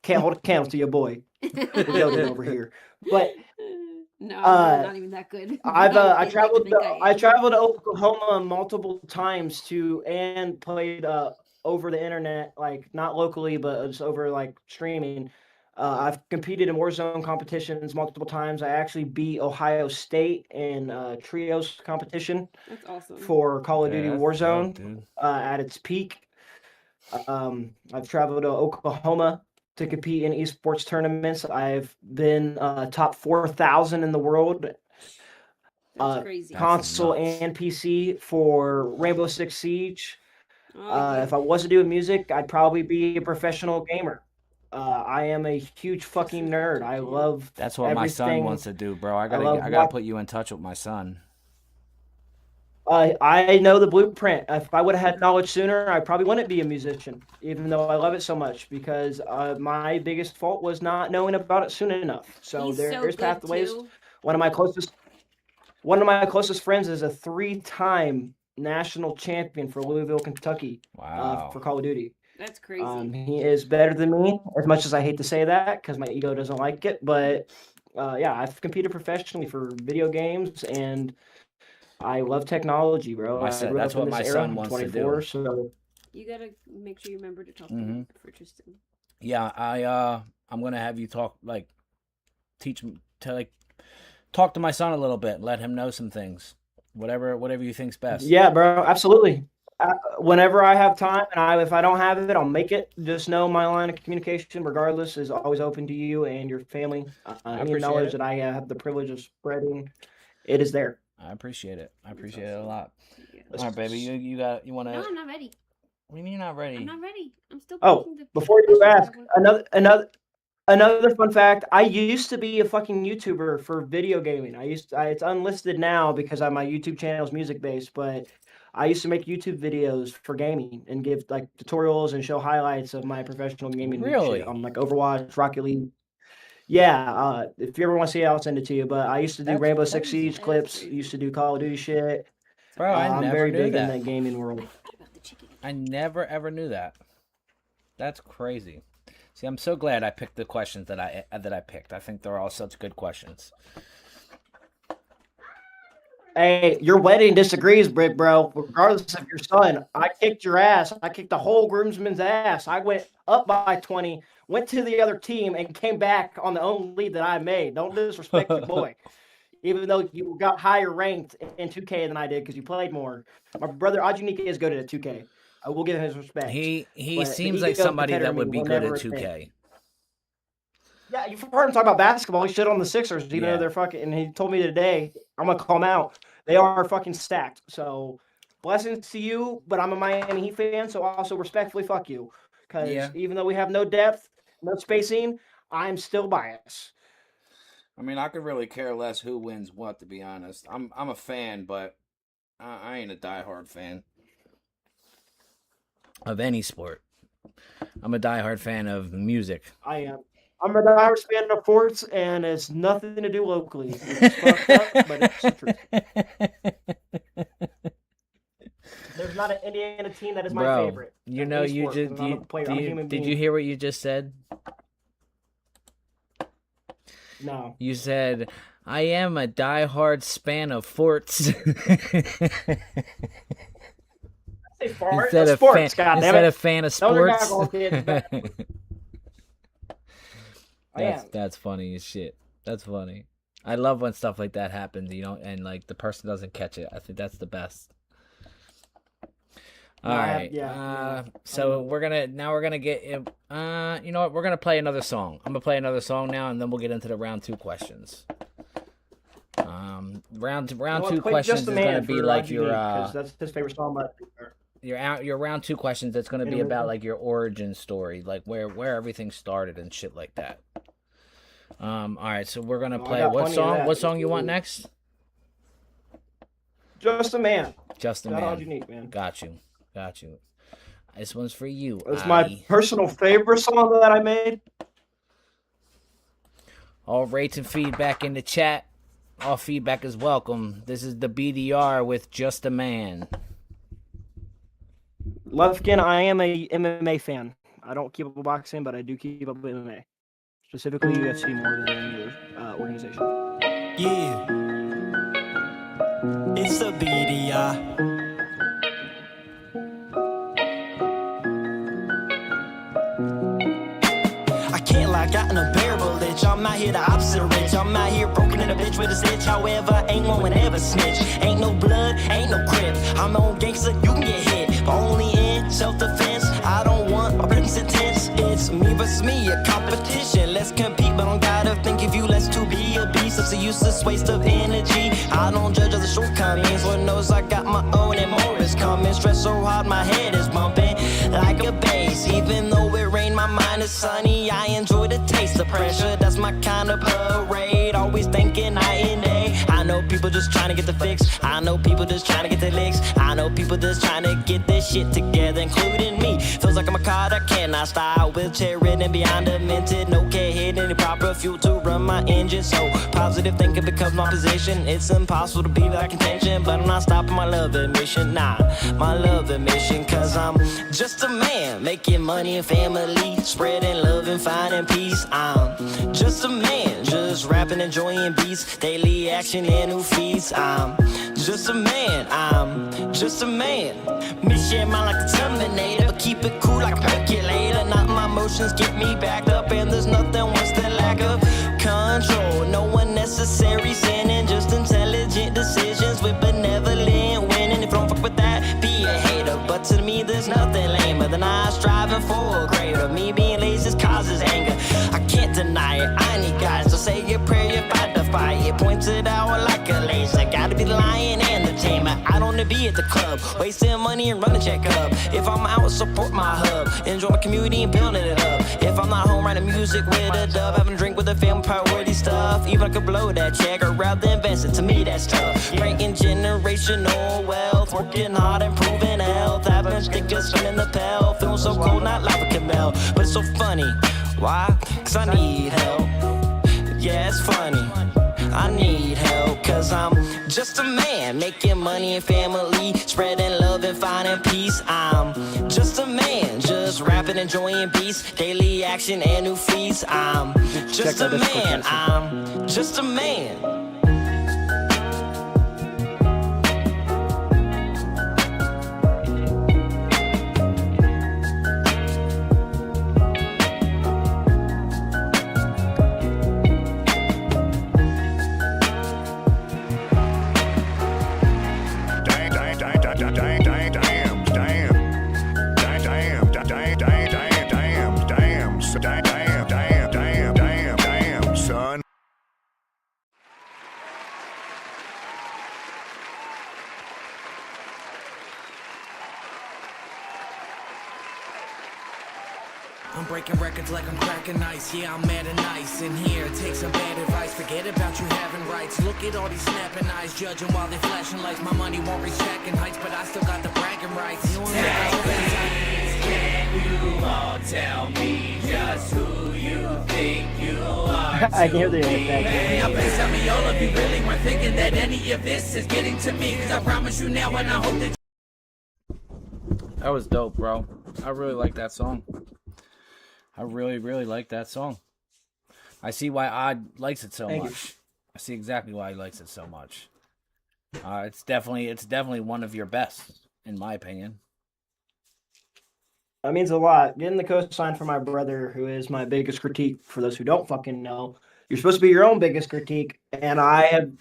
can't hold a candle to your boy. Joking over here, but No, I'm not even that good. I They'd traveled like to think I am. traveled to Oklahoma multiple times and played over the internet, like not locally, but just over like streaming. I've competed in Warzone competitions multiple times. I actually beat Ohio State in trios competition That's awesome. for Call of Duty Yeah, that's dope, Warzone dude. at its peak. I've traveled to Oklahoma to compete in esports tournaments. I've been top 4,000 in the world, That's crazy. console nuts. and PC for Rainbow Six Siege. Oh, If I wasn't doing music, I'd probably be a professional gamer. I am a huge fucking nerd. I love That's what my son everything. wants to do, bro. I love gotta watch- put you in touch with my son. I know the blueprint. If I would have had knowledge sooner, I probably wouldn't be a musician, even though I love it so much, because my biggest fault was not knowing about it soon enough. So he's so there's good pathways. too. One of my closest friends is a 3-time national champion for Louisville, Kentucky, Wow. for Call of Duty. That's crazy. He is better than me, as much as I hate to say that because my ego doesn't like it. But yeah, I've competed professionally for video games, and I love technology, bro. My I son- grew that's up in what my this son era, I'm wants to do. 24, so You gotta make sure you remember to talk to Mhm. him for Tristan. Yeah, I'm gonna have you talk teach him to talk to my son a little bit, let him know some things, whatever you think's best. yeah, bro, absolutely. Whenever I have time, and if I don't have it, I'll make it. Just know my line of communication, regardless, is always open to you and your family. Any appreciate knowledge it. that I have the privilege of spreading, it is there. I appreciate it. I appreciate it a lot. Yeah. All right, baby, you No, wanna? I'm not ready. What do you mean you're not ready? I'm not ready. I'm still Oh, picking the before you questions ask, that I want. another fun fact. I used to be a fucking YouTuber for video gaming. It's unlisted now because my YouTube channel is music based, but I used to make YouTube videos for gaming and give like tutorials and show highlights of my professional gaming Really? shit on like Overwatch, Rocket League. Yeah, if you ever want to see it, I'll send it to you. But I used to do That's Rainbow Six crazy. Siege clips. Used to do Call of Duty shit. Bro, I I'm never very knew big in that. that gaming world. I never ever knew that. That's crazy. See, I'm so glad I picked the questions that I picked. I think they're all such good questions. Hey, your wedding disagrees, Brick, bro. Regardless of your son, I kicked your ass. I kicked the whole groomsman's ass. I went up by 20, went to the other team, and came back on the only lead that I made. Don't disrespect your boy. Even though you got higher ranked in 2K than I did because you played more. My brother Ajunika is good at 2K. I will give him his respect. He But seems the like ego somebody competitor that in me would be will good never at admit. 2K. Yeah, you've heard him talk about basketball. He shit on the Sixers, even Yeah. though they're fucking. And he told me today, I'm gonna call him out. They are fucking stacked. So, blessings to you. But I'm a Miami Heat fan, so also respectfully fuck you. Because Yeah. even though we have no depth, no spacing, I'm still biased. I mean, I could really care less who wins what, to be honest. I'm a fan, but I ain't a diehard fan of any sport. I'm a diehard fan of music. I am. I'm a diehard fan of forts, and it's nothing to do locally. It's fucked up, but it's the truth. There's not an Indiana team that is my Bro, favorite. you of know, any you sport, just 'cause I'm a player. I'm a human did being. you hear what you just said? No. You said, I am a diehard span of forts. Say fart. Instead That's of sports, fan, goddammit. instead of fan of Those are sports. goggles, kids, but- I am. That's funny as shit. That's funny. I love when stuff like that happens, and like the person doesn't catch it. I think that's the best. All right. yeah. So we're gonna get. You know what? We're gonna play another song. I'm gonna play another song now, and then we'll get into the round 2 questions. Round 2 questions is gonna be like your because that's his favorite song. But your round 2 questions. That's gonna be about like your origin story, like where everything started and shit like that. All right. So we're gonna play what song? What song you want next? Just a Man. Just a Shout out Man. Unique, man. Got you. This one's for you. It's my personal favorite song that I made. All rates and feedback in the chat. All feedback is welcome. This is the BDR with Just a Man. Lufkin, I am a MMA fan. I don't keep up with boxing, but I do keep up with MMA. Specifically UFC more than any other organization. Yeah. It's a BDR. I can't lie, got an unbearable itch. I'm out here the opposite of rich. I'm out here broken in a bitch with a stitch. However, ain't one would ever snitch. Ain't no blood, ain't no crip. I'm on gangster, you can get hit. But only in self-defense. I don't want my presence intense. It's me versus me, a competition. Let's compete, but don't gotta think if you less to be a beast. It's a useless waste of energy. I don't judge other shortcomings. Lord knows I got my own and more is coming. Stress so hard, my head is bumping like a bass. Even though it rained, my mind is sunny. I enjoy the taste of pressure. That's my kind of parade. Always thinking I and A. I know people just trying to get the fix. I know people just trying to get the licks. I know people just trying to get this shit together, including me. Feels like I'm a car that cannot style. Wheelchair ridden beyond demented. No care hit any proper fuel to run my engine. So positive thinking becomes my position. It's impossible to be that contention, but I'm not stopping my love admission. Nah, my love admission. Cause I'm just a man making money and family, spreading love and finding peace. I'm just a man, just rapping, enjoying beats, daily action and new feeds. I'm just a man, I'm just a man. Mission mine like a Terminator, but keep it cool like a percolator. Not my emotions get me backed up, and there's nothing worse than lack of control. No unnecessary sinning, just intelligent decisions with benevolent winning. If you don't fuck with that, be a hater. But to me, there's nothing lamer than I striving for a greater. Me being lazy causes anger. I I can't deny it. I need guys to say your prayer if I defy it. Points it out like a laser. Gotta be the lion and the tamer. I don't wanna be at the club, wasting money and running check up. If I'm out, support my hub. Enjoy my community and building it up. If I'm not home writing music with a dub, having a drink with a family, priority stuff. Even I could blow that check or rather invest it. To me, that's tough. Breaking generational wealth, working hard, improving health. Having stickers spinning the bell, feeling so cold, not like a camel. But it's so funny. Why? Cause I need help. Yeah, it's funny. I need help, cause I'm just a man making money and family, spreading love and finding peace. I'm just a man, just rapping, enjoying beats, daily action and new feats. I'm just a man, I'm just a man. Son. I'm breaking records like I'm cracking ice. Yeah, I'm mad and nice in here. Take some bad advice. Forget about you having rights. Look at all these snapping eyes, judging while they flashing lights. My money won't reach stacking heights, but I still got the bragging rights. You Can you all tell me just who you think you are? I can hear the effect. Hey, please tell me all of you really weren't thinking that any of this is getting to me. Cause I promise you now, and I hope that That was dope, bro. I really like that song. I really, really like that song. I see why Odd likes it so Thank you. much. I see exactly why he likes it so much. It's definitely one of your best, in my opinion. That means a lot. Getting the cosign from my brother, who is my biggest critique, for those who don't fucking know. You're supposed to be your own biggest critique, and I have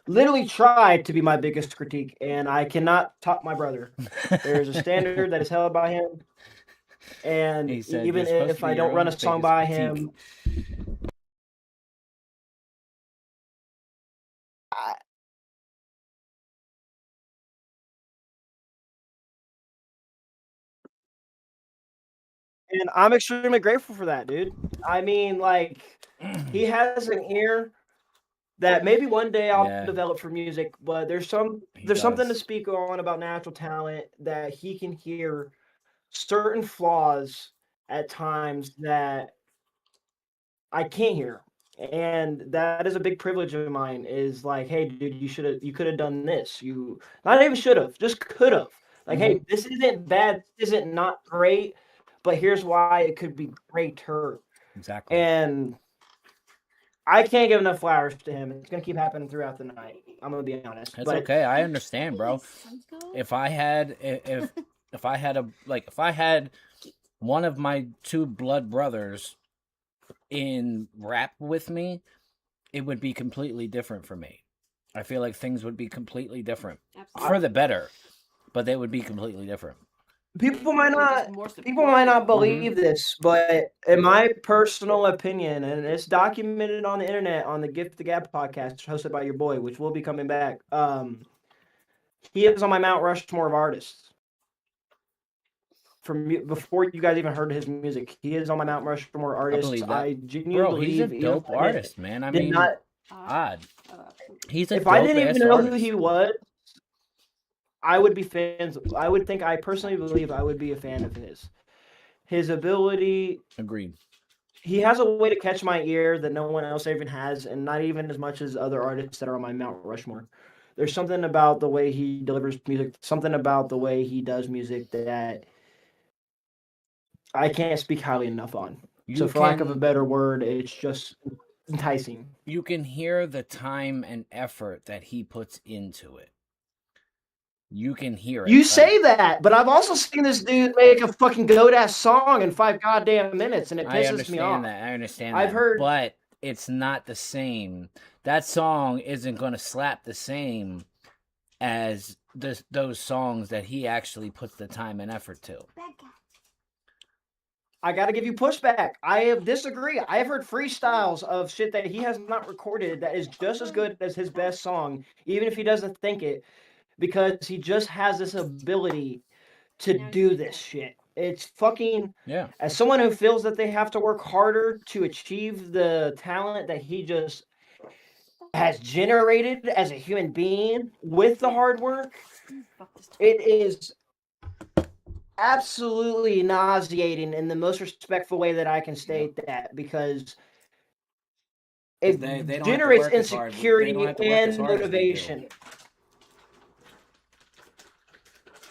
literally tried to be my biggest critique, and I cannot top my brother. There's a standard that is held by him, and He said, even "You're supposed if to be I your don't run a own song biggest by critique." him, and I'm extremely grateful for that, dude. I mean, like, he has an ear that maybe one day I'll Yeah. develop for music, but there's something to does. speak on about natural talent, that he can hear certain flaws at times that I can't hear. And that is a big privilege of mine, is like, hey, dude, you could have done this. You not even should have, just could have. Like, hey, this isn't bad, this isn't not great, but here's why it could be greater. Exactly. And I can't give enough flowers to him. It's gonna keep happening throughout the night. I'm gonna be honest. It's but okay. I understand, bro. If I had one of my two blood brothers in rap with me, it would be completely different for me. I feel like things would be completely different for the better, but they would be completely different. people might not believe this, but in my personal opinion, and it's documented on the internet on the Gift the Gab podcast hosted by your boy, which will be coming back. He is on my Mount Rushmore of artists. From before you guys even heard his music, he is on my Mount Rushmore artists. believe that. I genuinely Bro, he's believe, a even dope if I artist, man. I did mean, not, Odd. He's a if I didn't dope-ass even know who artist. he was, I would be fans. I personally believe I would be a fan of his. His ability, Agreed. he has a way to catch my ear that no one else even has, and not even as much as other artists that are on my Mount Rushmore. There's something about the way he delivers music, something about the way he does music that I can't speak highly enough on. So, for lack of a better word, it's just enticing. You can hear the time and effort that he puts into it. You can hear it. You say that, but I've also seen this dude make a fucking goat-ass song in 5 goddamn minutes, and it pisses me off. I understand I've that. heard- But it's not the same. That song isn't going to slap the same as those songs that he actually puts the time and effort to. I got to give you pushback. I have disagree. I have heard freestyles of shit that he has not recorded that is just as good as his best song, even if he doesn't think it, because he just has this ability to do this shit. It's fucking. Yeah. As someone who feels that they have to work harder to achieve the talent that he just has generated as a human being with the hard work, it is absolutely nauseating in the most respectful way that I can state that, because it They don't have to generates work as hard. They insecurity don't have to work as and hard as we do. motivation.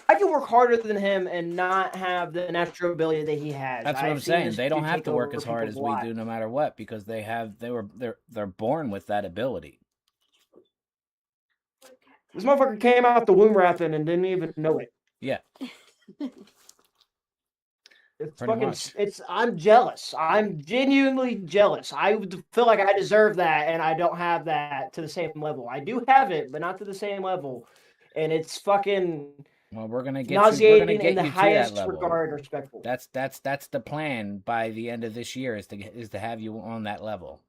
I can work harder than him and not have the natural ability that he has. That's what I've I'm seen saying. this They don't dude have take to work over as hard as people's we lives. do, no matter what, because they're born with that ability. This motherfucker came out the womb rapping and didn't even know it. Yeah. It's Pretty fucking. much. I'm jealous. I'm genuinely jealous. I would feel like I deserve that, and I don't have that to the same level. I do have it, but not to the same level. And it's fucking Well, we're gonna get nauseating in the you to that highest level. regard, respectful. That's the plan by the end of this year is to have you on that level.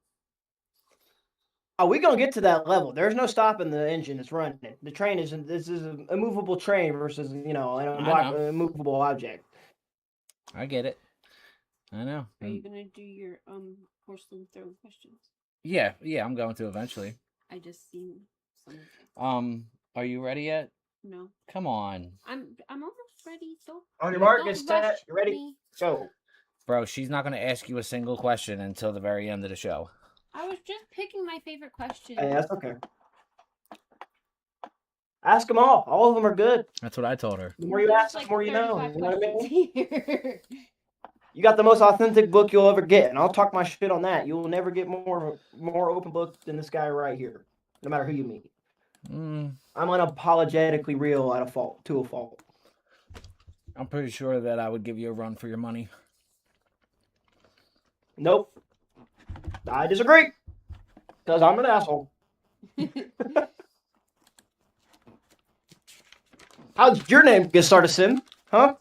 Oh, we gonna get to that level. There's no stopping the engine. It's running. The train isn't. This is a movable train versus an immovable object. I get it. I know. Are you gonna do your porcelain throne questions? Yeah, I'm going to eventually. I just seen some of them. Are you ready yet? No, Come on, I'm almost ready. So On your mark, don't get set. rush You ready? me. Go. bro. She's not gonna ask you a single question until the very end of the show. I was just picking my favorite question. Hey, that's okay. Ask them all. All of them are good. That's what I told her. The more you There's ask, the more you know. 35 You know what I mean? questions here. You got the most authentic book you'll ever get, and I'll talk my shit on that. You will never get more open book than this guy right here, no matter who you meet. I'm unapologetically real to a fault. I'm pretty sure that I would give you a run for your money. Nope. I disagree. Because I'm an asshole. How did your name get started, Sim? Huh?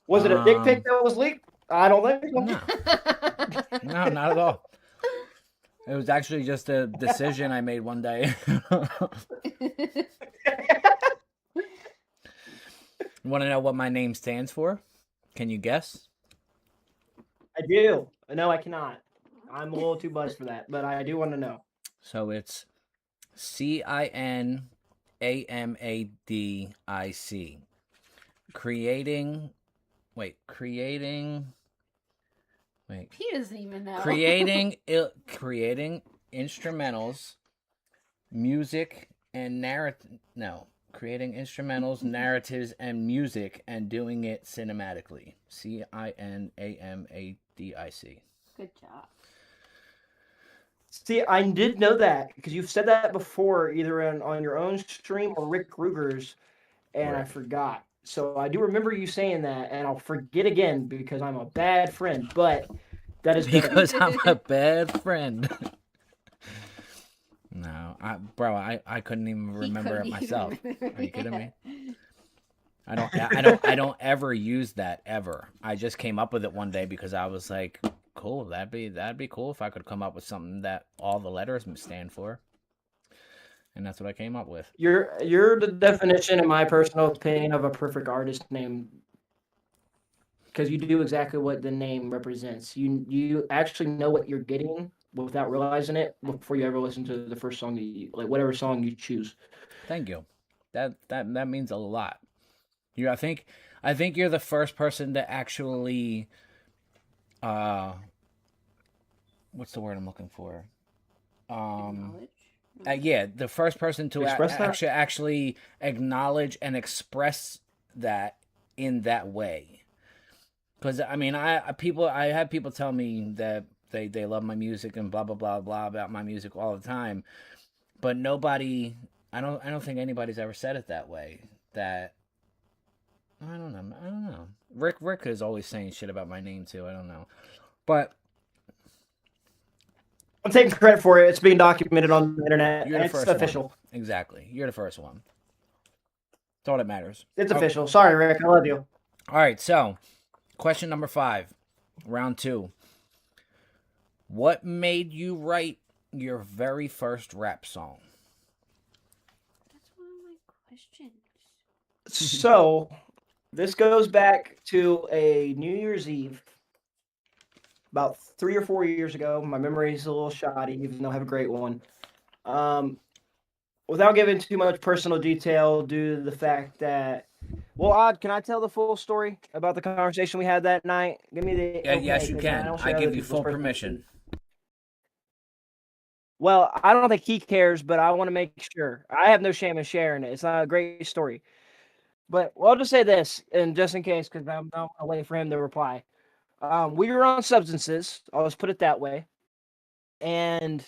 Was it a dick pic that was leaked? I don't think so. No, not at all. It was actually just a decision I made one day. You want to know what my name stands for? Can you guess? I do. No, I cannot. I'm a little too buzzed for that, but I do want to know. So it's CINAMADIC. Creating He doesn't even know. creating instrumentals, music and creating instrumentals, narratives, and music, and doing it cinematically. CINAMADIC. Good job. See, I did know that because you've said that before, either on your own stream or Rick Ruger's, and I Right. forgot. So I do remember you saying that, and I'll forget again because I'm a bad friend. But that is good. Because I'm a bad friend. No, I couldn't even remember it myself. Are you kidding me? I don't ever use that ever. I just came up with it one day because I was like, cool, that'd be cool if I could come up with something that all the letters stand for. And that's what I came up with. You're the definition, in my personal opinion, of a perfect artist name. Because you do exactly what the name represents. You actually know what you're getting without realizing it before you ever listen to the first song whatever song you choose. Thank you. That means a lot. I think you're the first person to actually what's the word I'm looking for? Acknowledge? Yeah, the first person to Express that? actually acknowledge and express that in that way. Because I mean, I have people tell me that they love my music and blah blah blah blah about my music all the time, but nobody, I don't think anybody's ever said it that way. That I don't know. Rick is always saying shit about my name too. I don't know, but I'm taking credit for it. It's being documented on the internet. you're the It's first official. one. Exactly, you're the first one. That's all that matters. It's official. Sorry, Rick. I love you. All right, so question number 5. Round 2. What made you write your very first rap song? That's one of my questions. So, this goes back to a New Year's Eve about 3 or 4 years ago. My memory is a little shoddy, even though I have a great one. Without giving too much personal detail, due to the fact that, well, Odd, can I tell the full story about the conversation we had that night? Give me the Yeah, okay, yes, you 'cause can. don't I share other give you people's full personal permission. Well, I don't think he cares, but I want to make sure. I have no shame in sharing it. It's not a great story. But well, I'll just say this, and just in case, because I'm not waiting for him to reply. We were on substances. I'll just put it that way. And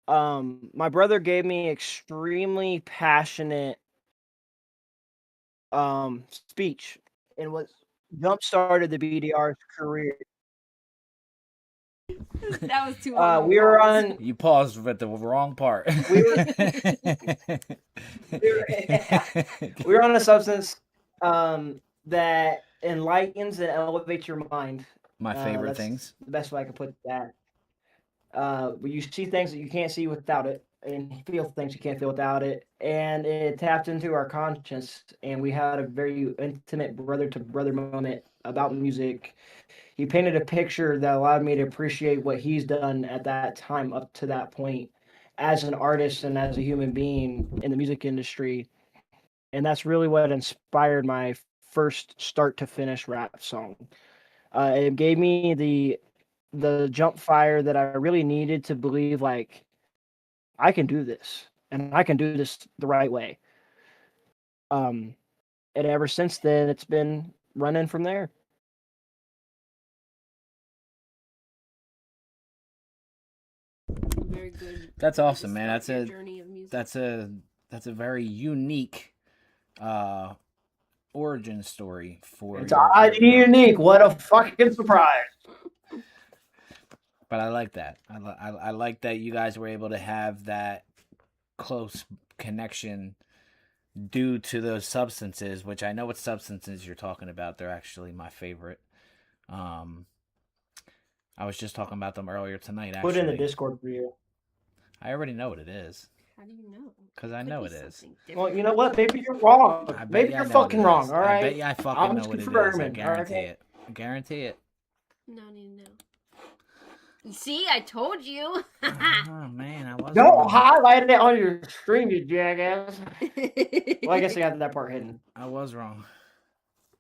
my brother gave me extremely passionate speech, and what jump started the BDR's career. That was too long. We were on. You paused at the wrong part. We were. We were on a substance that enlightens and elevates your mind. My favorite That's things. the best way I can put that. You see things that you can't see without it, and feel things you can't feel without it. And it tapped into our conscience, and we had a very intimate brother to brother moment about music. He painted a picture that allowed me to appreciate what he's done at that time up to that point as an artist and as a human being in the music industry. And that's really what inspired my first start to finish rap song. It gave me the jump fire that I really needed to believe like I can do this and I can do this the right way. And ever since then it's been running from there. Very good. That's awesome, man. Describe your journey of music. That's a very unique origin story for It's oddly unique. What a fucking surprise. But I like that. I like that you guys were able to have that close connection due to those substances, which I know what substances you're talking about. They're actually my favorite. I was just talking about them earlier tonight, actually. Put it in the Discord for you. I already know what it is. How do you know? Because I know it is. Well, you know what? Maybe you're wrong. I bet Maybe you I you're know what fucking it wrong. is. All right. I bet you I fucking I'm know just what it is. I confirming, guarantee okay? it. I guarantee it. No, I need to know. See, I told you. Oh man, I was. Don't wrong. highlight it on your stream, you jackass. Well, I guess I got that part hidden. I was wrong.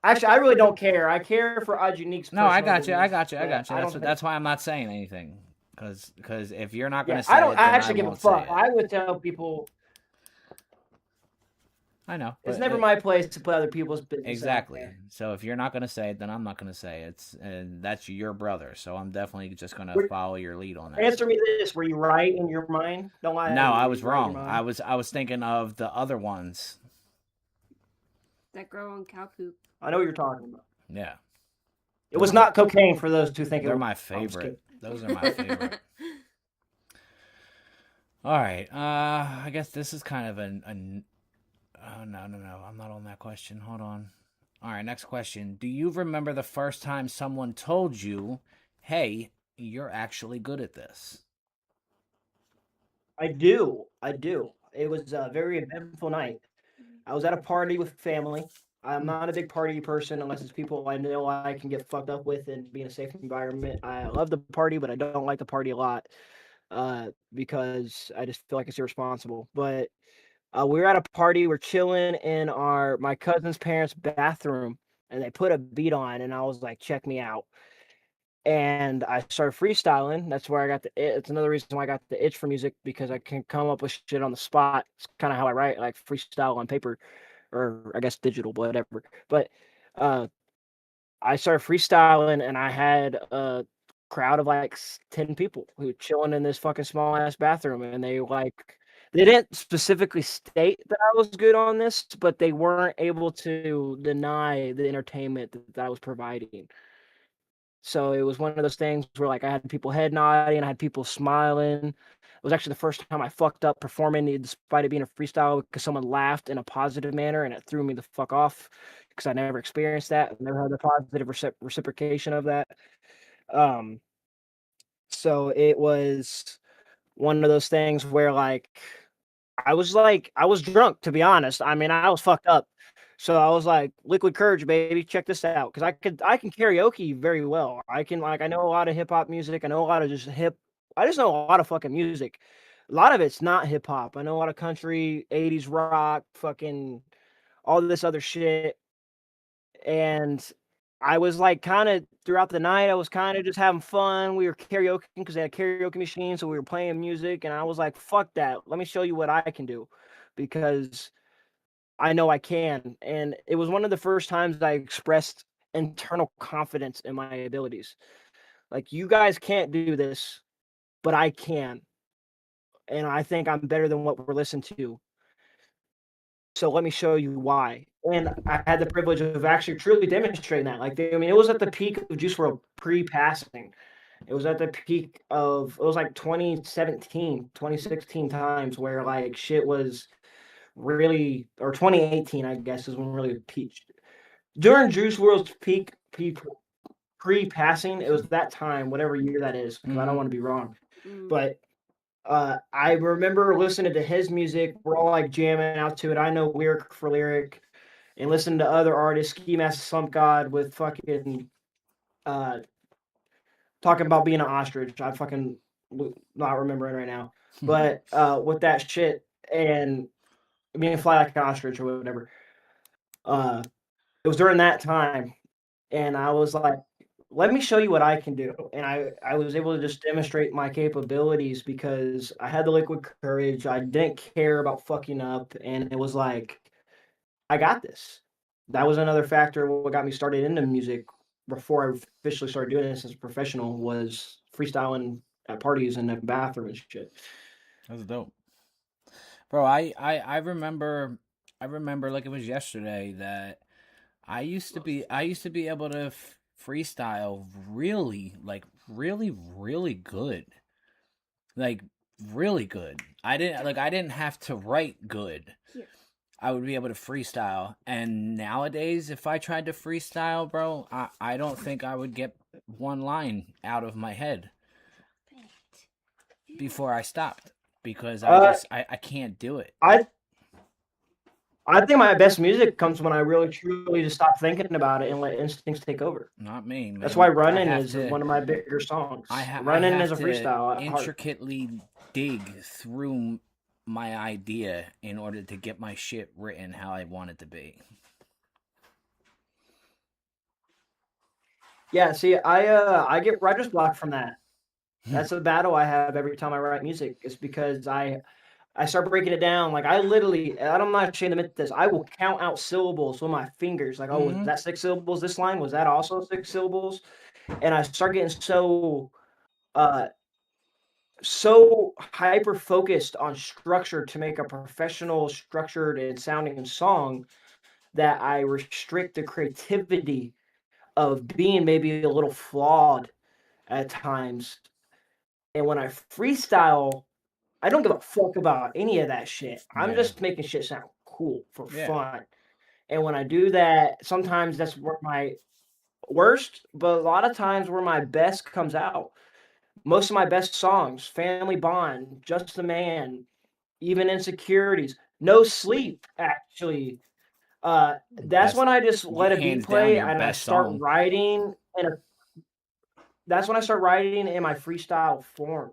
Actually, I really don't care. I care for Odd Unique's No, I personal got you. I beliefs, got you. I but got you. I That's don't that's why I'm not saying anything. Because if you're not Yeah, gonna say I don't it, then actually give a won't say fuck. it. I would tell people I know. it's but never it- my place to put other people's business out Exactly. there. So if you're not gonna say it, then I'm not gonna say it. And that's your brother. So I'm definitely just gonna Were- follow your lead on that. Answer me this: were you right in your mind? Don't lie. to No, me. I Were was you right in your wrong. mind? I was thinking of the other ones. That girl on cow poop. I know what you're talking about. Yeah, It was not cocaine for those who think it they're was. my I'm just favorite. kidding. Those are my favorite. All right. I guess this is kind of an oh, no. I'm not on that question. Hold on. All right, next question. Do you remember the first time someone told you, hey, you're actually good at this? I do. It was a very eventful night. I was at a party with family. I'm not a big party person unless it's people I know I can get fucked up with and be in a safe environment. I love the party, but I don't like the party a lot because I just feel like it's irresponsible. But we were at a party. We're chilling in my cousin's parents' bathroom, and they put a beat on, and I was like, "Check me out." And I started freestyling. That's where I got it's another reason why I got the itch for music, because I can come up with shit on the spot. It's kind of how I write, like freestyle on paper, or I guess digital, whatever. But I started freestyling, and I had a crowd of like 10 people who were chilling in this fucking small ass bathroom, and they didn't specifically state that I was good on this, but they weren't able to deny the entertainment that I was providing. So it was one of those things where like I had people head nodding, I had people smiling. It was actually the first time I fucked up performing despite it being a freestyle, because someone laughed in a positive manner and it threw me the fuck off. because I never experienced that. I never had the positive reciprocation of that. So it was one of those things where I was drunk, to be honest. I mean, I was fucked up. So I was like, liquid courage, baby, check this out. Because I can karaoke very well. I know a lot of hip hop music. I know a lot of I just know a lot of fucking music. A lot of it's not hip hop. I know a lot of country, 80s rock, fucking all this other shit. And I was kind of throughout the night, I was kind of just having fun. We were karaoke because they had a karaoke machine. So we were playing music. And I was like, fuck that. Let me show you what I can do. Because I know I can. And it was one of the first times I expressed internal confidence in my abilities. Like, you guys can't do this, but I can. And I think I'm better than what we're listening to. So let me show you why. And I had the privilege of actually truly demonstrating that. It was at the peak of Juice WRLD pre-passing. It was at the peak of, it was like 2017, 2016 times where shit was really, or 2018, I guess, is when really peaked. During Juice WRLD's peak pre-passing, it was that time, whatever year that is, because I don't want to be wrong. But I remember listening to his music. We're all jamming out to it. I know lyric for lyric, and listening to other artists, Ski Mask Slump God with fucking talking about being an ostrich. I fucking not remembering right now, but with that shit and being fly like an ostrich or whatever. It was during that time, and I was like, let me show you what I can do. And I was able to just demonstrate my capabilities because I had the liquid courage. I didn't care about fucking up. And it was like, I got this. That was another factor of what got me started into music before I officially started doing this as a professional, was freestyling at parties and the bathroom and shit. That's dope. Bro, I remember like it was yesterday that I used to be able to freestyle really good. Like really good. I didn't have to write good. I would be able to freestyle. And nowadays if I tried to freestyle, bro, I don't think I would get one line out of my head before I stopped because I can't do it. I think my best music comes when I really truly just stop thinking about it and let instincts take over. Not me, man. That's why Running is one of my bigger songs. Running is a freestyle. Intricately dig through my idea in order to get my shit written how I want it to be. Yeah, see, I get writer's block from that. That's a battle I have every time I write music. It's because I start breaking it down. I'm not ashamed to admit this. I will count out syllables with my fingers. Was that 6 syllables? This line, was that also 6 syllables? And I start getting so hyper focused on structure to make a professional, structured, and sounding song that I restrict the creativity of being maybe a little flawed at times. And when I freestyle, I don't give a fuck about any of that shit. I'm just making shit sound cool for fun. And when I do that, sometimes that's where my worst, but a lot of times where my best comes out. Most of my best songs, Family Bond, Just a Man, even Insecurities, No Sleep, actually. That's when I just let a beat play and I start writing. That's when I start writing in my freestyle form.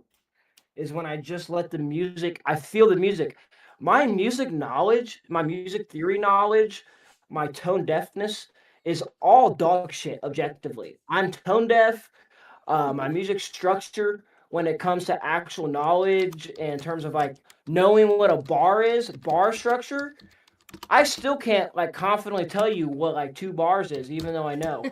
Is when I just let the music, I feel the music. My music knowledge, my music theory knowledge, my tone deafness is all dog shit objectively. I'm tone deaf. My music structure, when it comes to actual knowledge in terms of knowing what a bar is, bar structure, I still can't confidently tell you what 2 bars is, even though I know.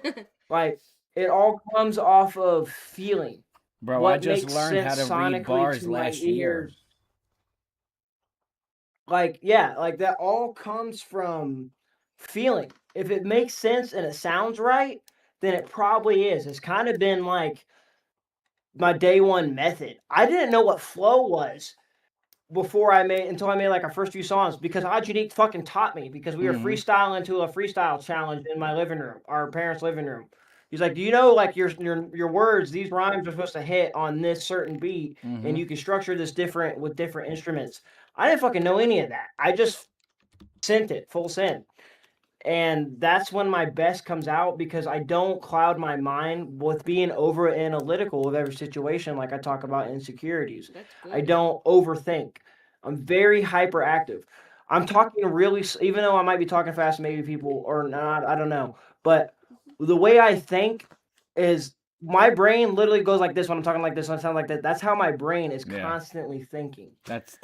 It all comes off of feeling. Bro, what I just learned how to read bars last year. That all comes from feeling. If it makes sense and it sounds right, then it probably is. It's kind of been my day one method. I didn't know what flow was. until I made like our first few songs, because Ajanique fucking taught me, because we were freestyling to a freestyle challenge in my living room, our parents' living room. He's like, do you know, like your words, these rhymes are supposed to hit on this certain beat, and you can structure this different with different instruments. I didn't fucking know any of that. I just sent it full send. And that's when my best comes out, because I don't cloud my mind with being over analytical of every situation, like I talk about insecurities. That's good. I don't overthink. I'm very hyperactive. I'm talking really, even though I might be talking fast, maybe people or not, I don't know. But the way I think is, my brain literally goes like this when I'm talking like this. When I sound like that. That's how my brain is constantly thinking. That's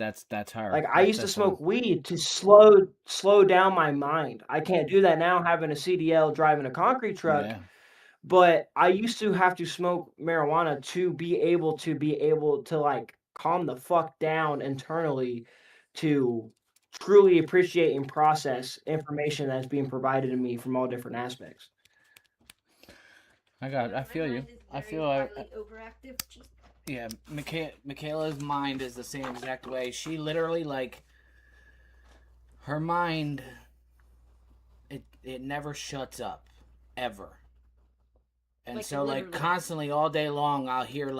her. Like, I used to smoke weed to slow down my mind. I can't do that now, having a CDL, driving a concrete truck. Yeah. But I used to have to smoke marijuana to be able to like calm the fuck down internally, to truly appreciate and process information that's being provided to me from all different aspects. I feel you. I feel overactive. yeah, Michaela's mind is the same exact way. She literally, like, her mind, it never shuts up, ever. And Like, so, like, literally. constantly all day long, I'll hear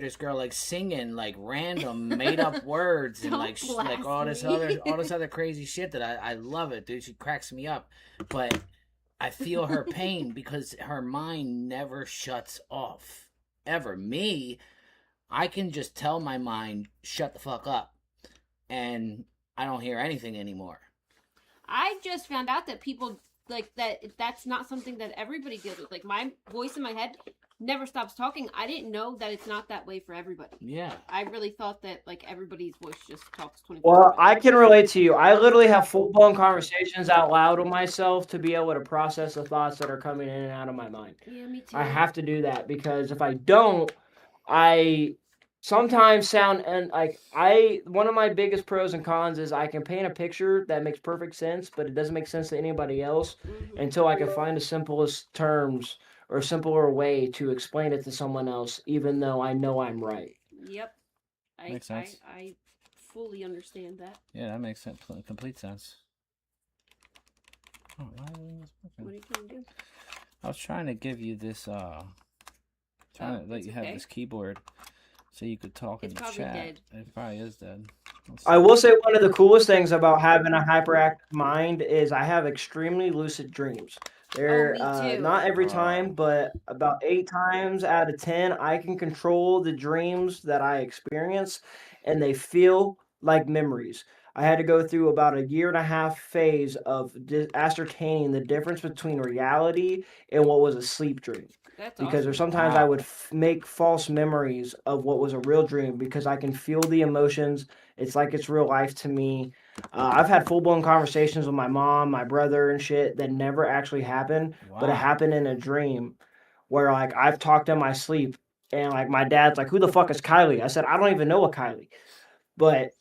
this girl, like, singing, like, random made up words and Don't like blast all this me. other crazy shit that I love it, dude. She cracks me up, but I feel her pain because her mind never shuts off, ever. Me, I can just tell my mind, shut the fuck up, and I don't hear anything anymore. I just found out that people like that's not something that everybody deals with. Like, my voice in my head never stops talking. I didn't know that it's not that way for everybody. Yeah. I really thought that, like, everybody's voice just talks 24/7. Well, I can relate to you. I literally have full-blown conversations out loud with myself to be able to process the thoughts that are coming in and out of my mind. Yeah, me too. I have to do that, because if I don't, I sometimes sound, and like, one of my biggest pros and cons is I can paint a picture that makes perfect sense, but it doesn't make sense to anybody else until I can find the simplest terms or a simpler way to explain it to someone else, even though I know I'm right. Yep. Makes sense. I fully understand that. Yeah, that makes sense. Complete sense. Oh, why isn't this working? What are you trying to do? I was trying to give you this, trying to let you have this keyboard so you could talk in It's the probably chat. dead. It probably is dead. I will say one of the coolest things about having a hyperactive mind is I have extremely lucid dreams. They're me too. not every time, but about 8 times out of 10, I can control the dreams that I experience, and they feel like memories. I had to go through about a 1.5 year phase of ascertaining the difference between reality and what was a sleep dream. That's Because there's awesome. sometimes I would make false memories of what was a real dream, because I can feel the emotions. It's like it's real life to me. I've had full-blown conversations with my mom, my brother, and shit that never actually happened, but it happened in a dream, where, like, I've talked in my sleep, and, like, my dad's like, "Who the fuck is Kylie?" I said, "I don't even know a Kylie," but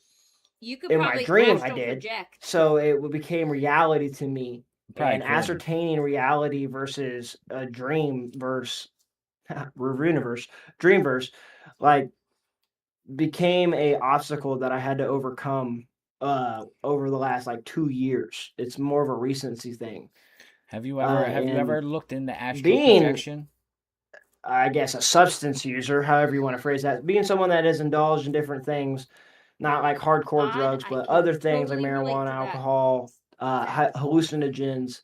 You could in probably my dream I astral did. project. So it became reality to me, Probably and could. ascertaining reality versus a dream versus universe, dreamverse, like, became a obstacle that I had to overcome over the last, like, 2 years. It's more of a recency thing. Have you ever looked into astral being, projection? I guess, a substance user, however you want to phrase that, being someone that is indulged in different things, not like hardcore drugs, I but can other things totally like relate marijuana, to that. alcohol, hallucinogens.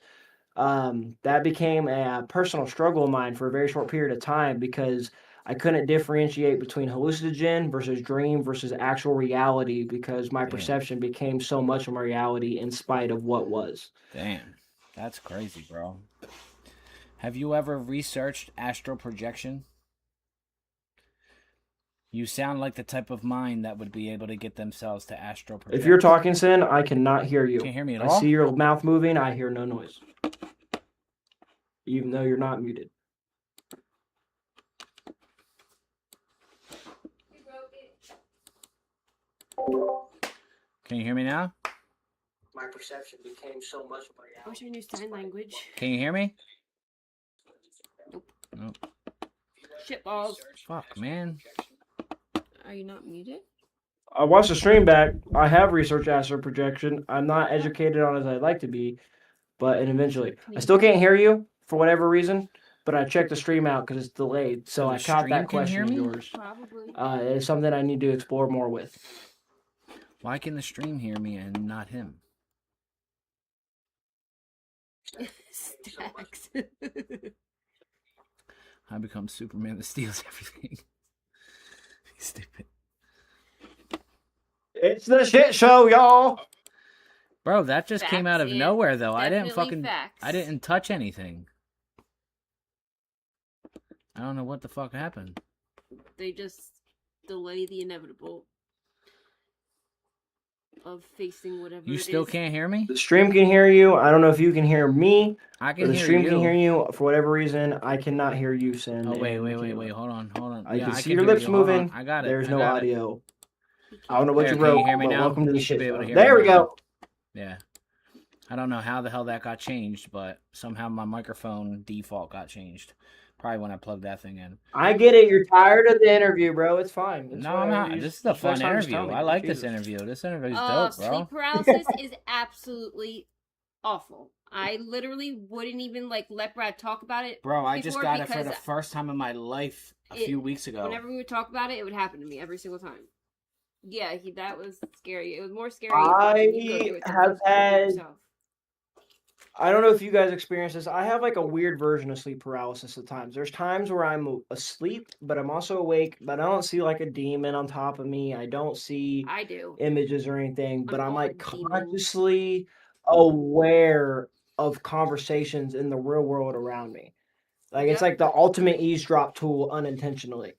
That became a personal struggle of mine for a very short period of time, because I couldn't differentiate between hallucinogen versus dream versus actual reality, because my perception became so much of my reality in spite of what was. Damn, that's crazy, bro. Have you ever researched astral projection? You sound like the type of mind that would be able to get themselves to astral project. If you're talking, Sin, I cannot hear you. Can't hear me at I all? see your mouth moving. I hear no noise, even though you're not muted. Can you hear me now? My perception became so much of my reality. What's your new sign language? Can you hear me? Nope. Nope. Shit balls. Fuck, man. Are you not muted? I watched the stream back. I have research astral projection. I'm not educated on as I'd like to be, but eventually. I still can't hear you for whatever reason, but I checked the stream out because it's delayed. So I the caught stream that can hear question of me? yours. Probably. It's something I need to explore more with. Why can the stream hear me and not him? Stacks. I become Superman that steals everything. Stupid. It's the shit show, y'all. Bro, that just came out of Facts, nowhere though. I didn't definitely fucking facts. I didn't touch anything. I don't know what the fuck happened. They just delay the inevitable of facing whatever. You it still is. can't hear me? The stream can hear you. I don't know if you can hear me. I Or can the hear stream you. can hear you. For whatever reason, I cannot hear you, Sin. Oh wait, and wait, Michaela. wait, hold on. I Yeah, can I see can your hear lips you. Hold on. moving. I got it. There's I no got it. audio. I don't know what There, you can wrote, you hear me but now? welcome to the You should shit be able to show. hear There me we now. go. Yeah. I don't know how the hell that got changed, but somehow my microphone default got changed. Probably when I plugged that thing in. I get it. You're tired of the interview, bro. It's fine. It's No, I'm whatever. not. You This just- is a next fun time just interview. tell me, I like this Jesus. interview. This interview's dope, bro. Sleep paralysis is absolutely awful. I literally wouldn't even let Brad talk about it. Bro, I just before got it for the because first time in my life a few weeks ago. Whenever we would talk about it, it would happen to me every single time. Yeah, that was scary. It was more scary watching you go through it than have just going through it had- yourself. I don't know if you guys experience this. I have like a weird version of sleep paralysis at times. There's times where I'm asleep, but I'm also awake, but I don't see like a demon on top of me. I don't see I do. images or anything, but I'm like demons. consciously aware of conversations in the real world around me. Like it's Yep. like the ultimate eavesdrop tool unintentionally.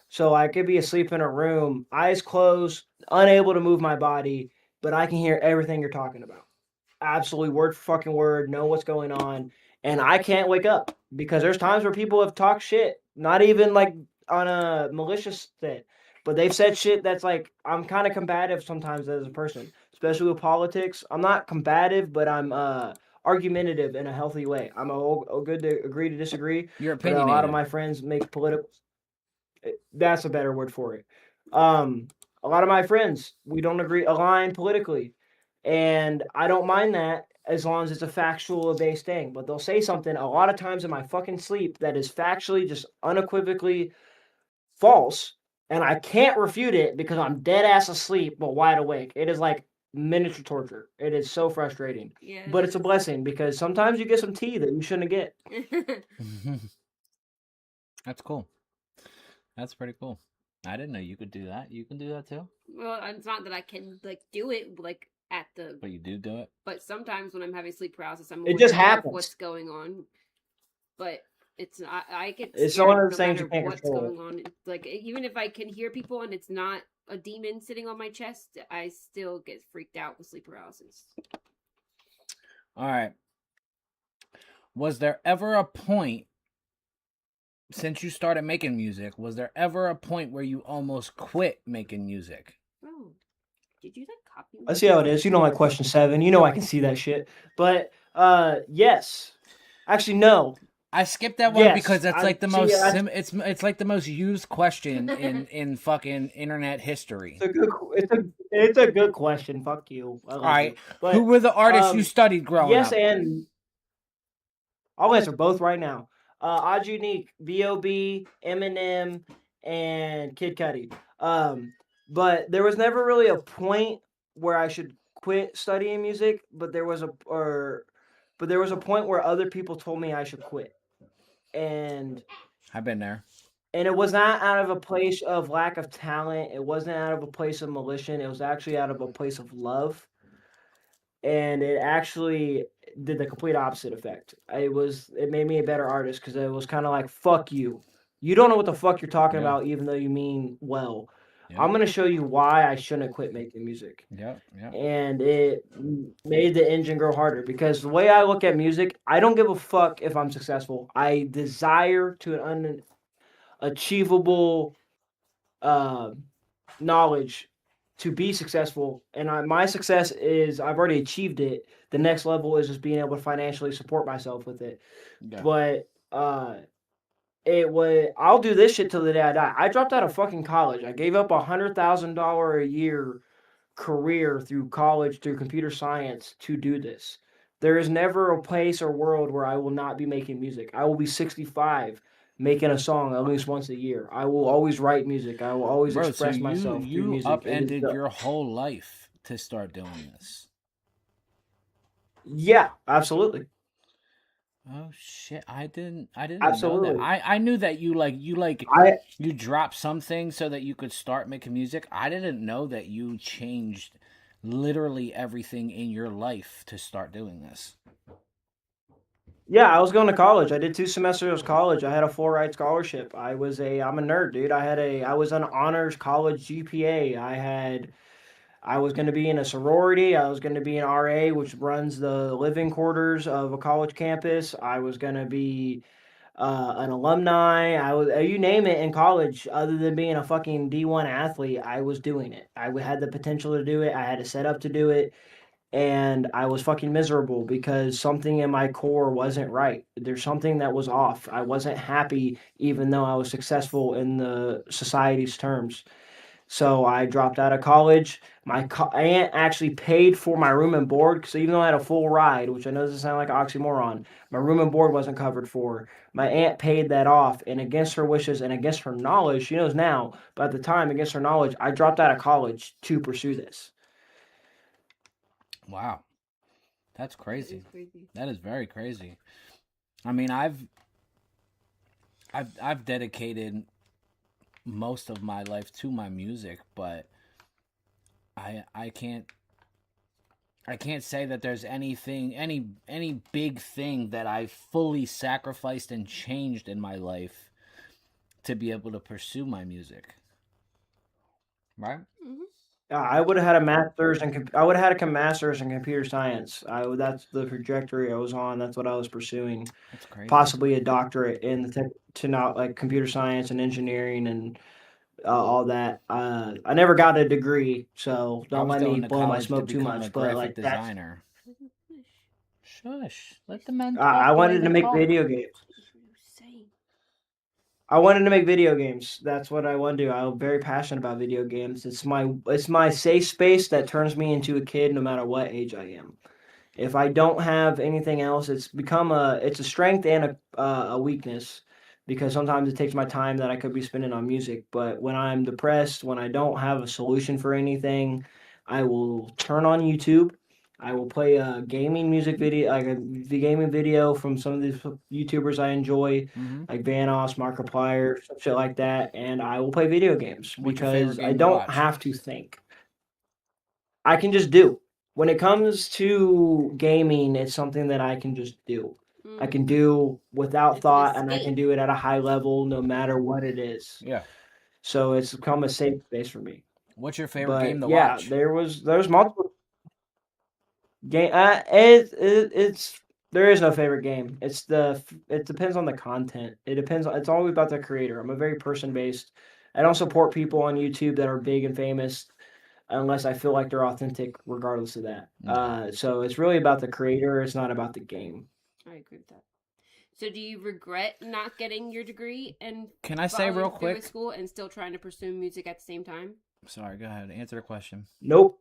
So I could be asleep in a room, eyes closed, unable to move my body, but I can hear everything you're talking about. Absolutely word for fucking word, know what's going on. And I can't wake up because there's times where people have talked shit, not even like on a malicious thing, but they've said shit that's like, I'm kind of combative sometimes as a person, especially with politics. I'm not combative, but I'm argumentative in a healthy way. I'm a good to agree to disagree. Your But a opinion. lot of my friends make political. That's a better word for it. A lot of my friends, we don't align politically, and I don't mind that as long as it's a factual based thing. But they'll say something a lot of times in my fucking sleep that is factually just unequivocally false, and I can't refute it because I'm dead ass asleep but wide awake. It is like miniature torture. It is so frustrating. Yeah. But it's a blessing because sometimes you get some tea that you shouldn't get. That's cool. That's pretty cool. I didn't know you could do that. You can do that too? Well, it's not that I can do it at the. But you do it? But sometimes when I'm having sleep paralysis, I'm It just aware of happens. what's going on. But it's not. I get. It's scared one of those no things you matter can't what's control. going on. It's like even if I can hear people and it's not a demon sitting on my chest, I still get freaked out with sleep paralysis. All right. Was there ever a point, since you started making music, was there ever a point where you almost quit making music? Oh, did you copy? I see how it is. You don't like question 7. You know I can see that shit. But yes. Actually, no. I skipped that one Yes, because that's I- like the see, most I- it's like the most used question in fucking internet history. It's a good question. Fuck you. I like All right. it. But, Who were the artists you studied growing yes, up? and I'll answer both right now. Odd Unique, B.O.B., Eminem, and Kid Cudi. But there was never really a point where I should quit studying music, but there was a point where other people told me I should quit. And I've been there. it was not out of a place of lack of talent. It wasn't out of a place of malicious. It was actually out of a place of love. And it actually did the complete opposite effect. It made me a better artist because it was kind of like, fuck you. You don't know what the fuck you're talking Yeah. about, even though you mean well. Yeah. I'm going to show you why I shouldn't quit making music. Yeah. And it made the engine grow harder because the way I look at music, I don't give a fuck if I'm successful. I desire to an unachievable knowledge to be successful. And my success is I've already achieved it. The next level is just being able to financially support myself with it. Yeah. But I'll do this shit till the day I die. I dropped out of fucking college. I gave up $100,000 a year career through college, through computer science to do this. There is never a place or world where I will not be making music. I will be 65 making a song at least once a year. I will always write music. I will always Bro, so express myself through you music. It is upended the- your whole life to start doing this. Yeah, absolutely. Oh shit! I didn't know Absolutely. that. I knew that you I dropped something so that you could start making music. I didn't know that you changed literally everything in your life to start doing this. Yeah, I was going to college. I did 2 semesters of college. I had a full ride scholarship. I'm a nerd, dude. I was an honors college GPA. I was going to be in a sorority. I was going to be an RA, which runs the living quarters of a college campus. I was going to be an alumni. You name it in college. Other than being a fucking D1 athlete, I was doing it. Had the potential to do it. I had a setup to do it, and I was fucking miserable because something in my core wasn't right. There's something that was off. I wasn't happy, even though I was successful in the society's terms. So I dropped out of college. My aunt actually paid for my room and board because even though I had a full ride, which I know doesn't sound like an oxymoron, my room and board wasn't covered for. My aunt paid that off, and against her wishes and against her knowledge, she knows now, but at the time, against her knowledge, I dropped out of college to pursue this. Wow, that's crazy. It's crazy. That is very crazy. I mean, I've dedicated most of my life to my music, but I can't say that there's any big thing that I fully sacrificed and changed in my life to be able to pursue my music. Right? I would have had a master's in I would have had a master's in computer science. That's the trajectory I was on. That's what I was pursuing. That's crazy. Possibly a doctorate in computer science and engineering and all that. I never got a degree, so I don't was let me going to blow my college to smoke too become a much. But graphic like that's, designer. Shush. Let the men talk. I the way wanted to they make talk. video games. Saying. I wanted to make video games. That's what I want to do. I'm very passionate about video games. It's my safe space that turns me into a kid no matter what age I am. If I don't have anything else, it's a strength and a weakness because sometimes it takes my time that I could be spending on music. But when I'm depressed, when I don't have a solution for anything, I will turn on YouTube. I will play a gaming music video, the gaming video from some of these YouTubers I enjoy, like Vanoss, Markiplier, shit like that, and I will play video games What's your favorite because game I to don't watch? have to think. I can just do. When it comes to gaming, it's something that I can just do. I can do without It's an thought, and I can escape. do it at a high level no matter what it is. Yeah. So it's become a safe space for me. What's your favorite game But to yeah, watch? there's multiple game. It's there is no favorite game. It depends on the content. It's always about the creator. I'm a very person based. I don't support people on YouTube that are big and famous unless I feel like they're authentic, regardless of that. So it's really about the creator. It's not about the game. I agree with that. So do you regret not getting your degree and Can I say following real through with quick? school and still trying to pursue music at the same time? Sorry, go ahead. Answer the question. Nope,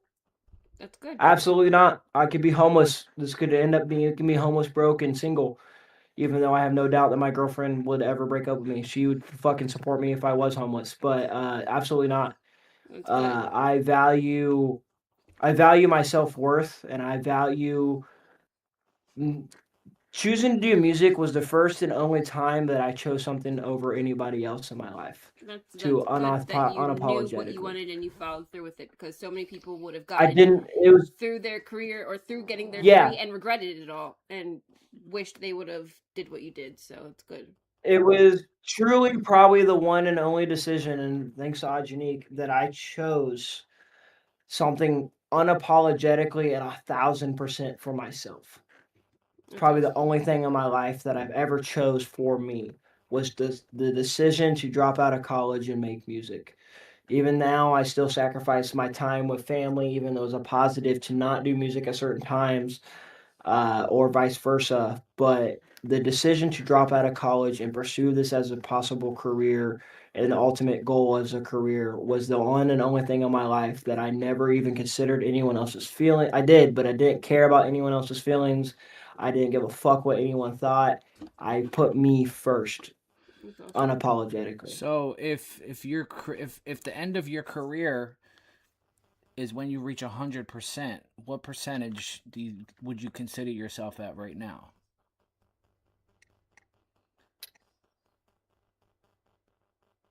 That's good. absolutely not. I could be homeless. This could end up being it can be homeless, broke, and single. Even though I have no doubt that my girlfriend would ever break up with me, she would fucking support me if I was homeless. But absolutely not. That's good. I value my self-worth, and I value choosing to do music was the first and only time that I chose something over anybody else in my life. That's to good that you knew what unapologetically. you wanted and you followed through with it because so many people would have I gotten didn't. It was through their career or through getting their Yeah. degree and regretted it all and wished they would have did what you did. So it's good. It was truly probably the one and only decision, and thanks to Unique, that I chose something unapologetically at 1,000% for myself. That's Probably the awesome. only thing in my life that I've ever chose for me was the decision to drop out of college and make music. Even now, I still sacrifice my time with family, even though it's a positive to not do music at certain times, or vice versa. But the decision to drop out of college and pursue this as a possible career and the ultimate goal as a career was the one and only thing in my life that I never even considered anyone else's feeling. I did, but I didn't care about anyone else's feelings. I didn't give a fuck what anyone thought. I put me first, That's awesome. unapologetically. So if the end of your career is when you reach 100%, what percentage would you consider yourself at right now?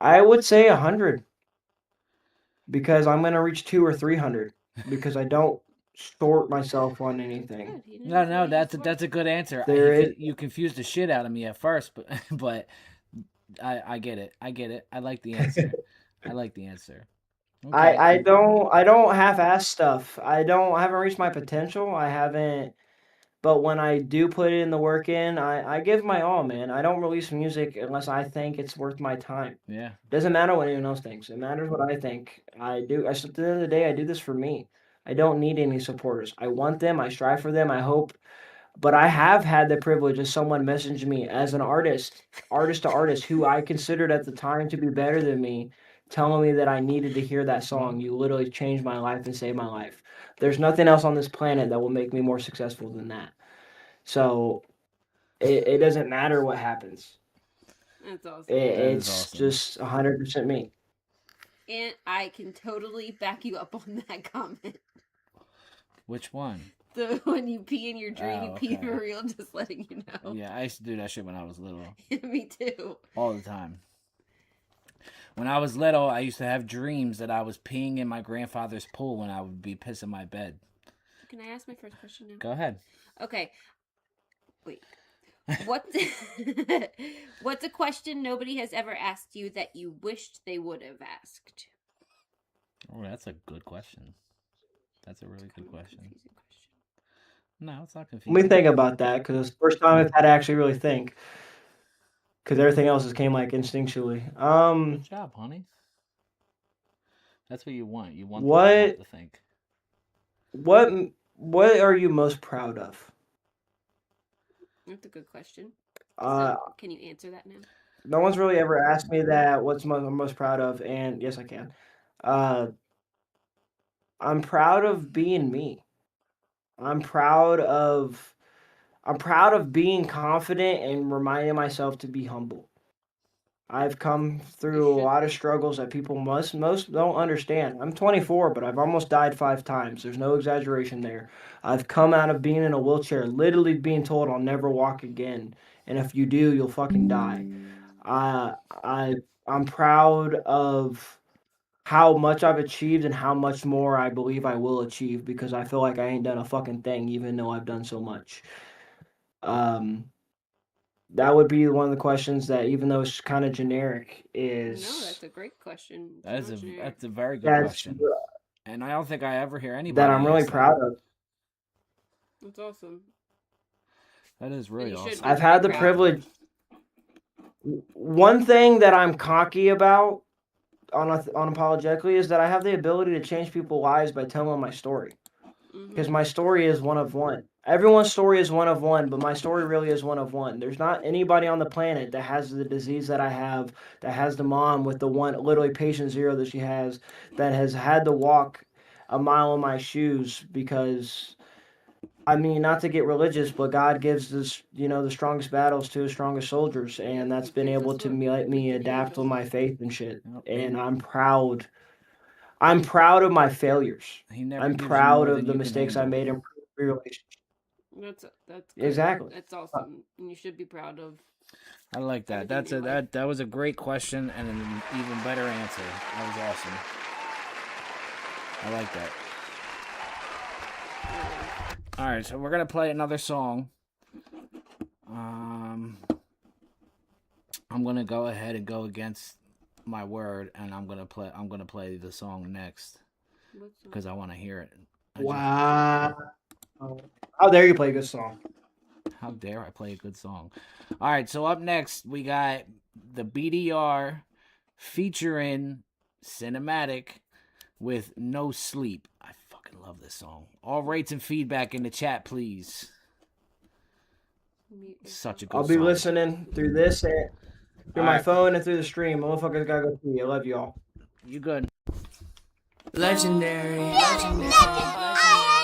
I would say 100 because I'm gonna reach 200 or 300 because I don't short myself on anything. Good, he No, knows no, what he's that's worth. a good answer. There is- You confused the shit out of me at first, but I get it. I get it. I like the answer. I like the answer. Okay. I don't half-ass stuff. I haven't reached my potential. I haven't, but when I do put in the work in, I give my all, man. I don't release music unless I think it's worth my time. Yeah. Doesn't matter what anyone else thinks. It matters what I think. At the end of the day, I do this for me. I don't need any supporters. I want them. I strive for them. I hope. But I have had the privilege of someone messaging me as an artist to artist, who I considered at the time to be better than me, telling me that I needed to hear that song. You literally changed my life and saved my life. There's nothing else on this planet that will make me more successful than that. So it doesn't matter what happens. That's awesome. It's awesome. just 100% me. And I can totally back you up on that comment. Which one? The when you pee in your drain, Oh, you pee okay. for real, just letting you know. Yeah, I used to do that shit when I was little. Me too. All the time. When I was little, I used to have dreams that I was peeing in my grandfather's pool when I would be pissing my bed. Can I ask my first question now? Go ahead. Okay. Wait. What? What's a question nobody has ever asked you that you wished they would have asked? Oh, that's a good question. That's a really good question. Confusing question. No, it's not Let confusing. me think about that because it's the first time I've had to actually really think. Because everything else just came like instinctually. Good job, honey. That's what you want. You want What- people not to think. What are you most proud of? That's a good question. Uh, So, can you answer that now? no one's really ever asked me that. I'm most proud of, and yes, I can. I'm proud of being me. I'm proud of being confident and reminding myself to be humble. I've come through a lot of struggles that people most don't understand. I'm 24, but I've almost died 5 times. There's no exaggeration there. I've come out of being in a wheelchair, literally being told I'll never walk again, and if you do, you'll fucking die. I'm proud of how much I've achieved and how much more I believe I will achieve because I feel like I ain't done a fucking thing, even though I've done so much. That would be one of the questions that, even though it's kind of generic, No, is that's a great question. It's That is not generic. that's a very good that's question. And I don't think I ever hear anybody that I'm really ask that. proud of. That's awesome. That is really You should awesome. be. I've had the proud. privilege. One thing that I'm cocky about, unapologetically, is that I have the ability to change people's lives by telling my story. Because my story is one of one. Everyone's story is one of one, but my story really is one of one. There's not anybody on the planet that has the disease that I have, that has the mom with the one, literally patient zero that she has, that has had to walk a mile in my shoes because, I mean, not to get religious, but God gives this, the strongest battles to his strongest soldiers, and that's been able to let me adapt with my faith and shit. And I'm proud. I'm proud of my failures. He never I'm gives you proud more of than the you can mistakes I handle. made in relationships. That's good. Exactly. That's awesome, and you should be proud of. I like that. Everything in life. That was a great question and an even better answer. That was awesome. I like that. All right, so we're gonna play another song. I'm gonna go ahead and go against my word, and I'm gonna play the song next because I want to hear it. Wow. How dare you play a good song? How dare I play a good song? All right, so up next we got the BDR featuring CINAMA-SKIP with No Sleep. I fucking love this song. All rates and feedback in the chat, please. Such a good I'll be song. listening through this and through my Alright. phone and through the stream. Motherfuckers gotta go see. I love y'all. You good? Legendary.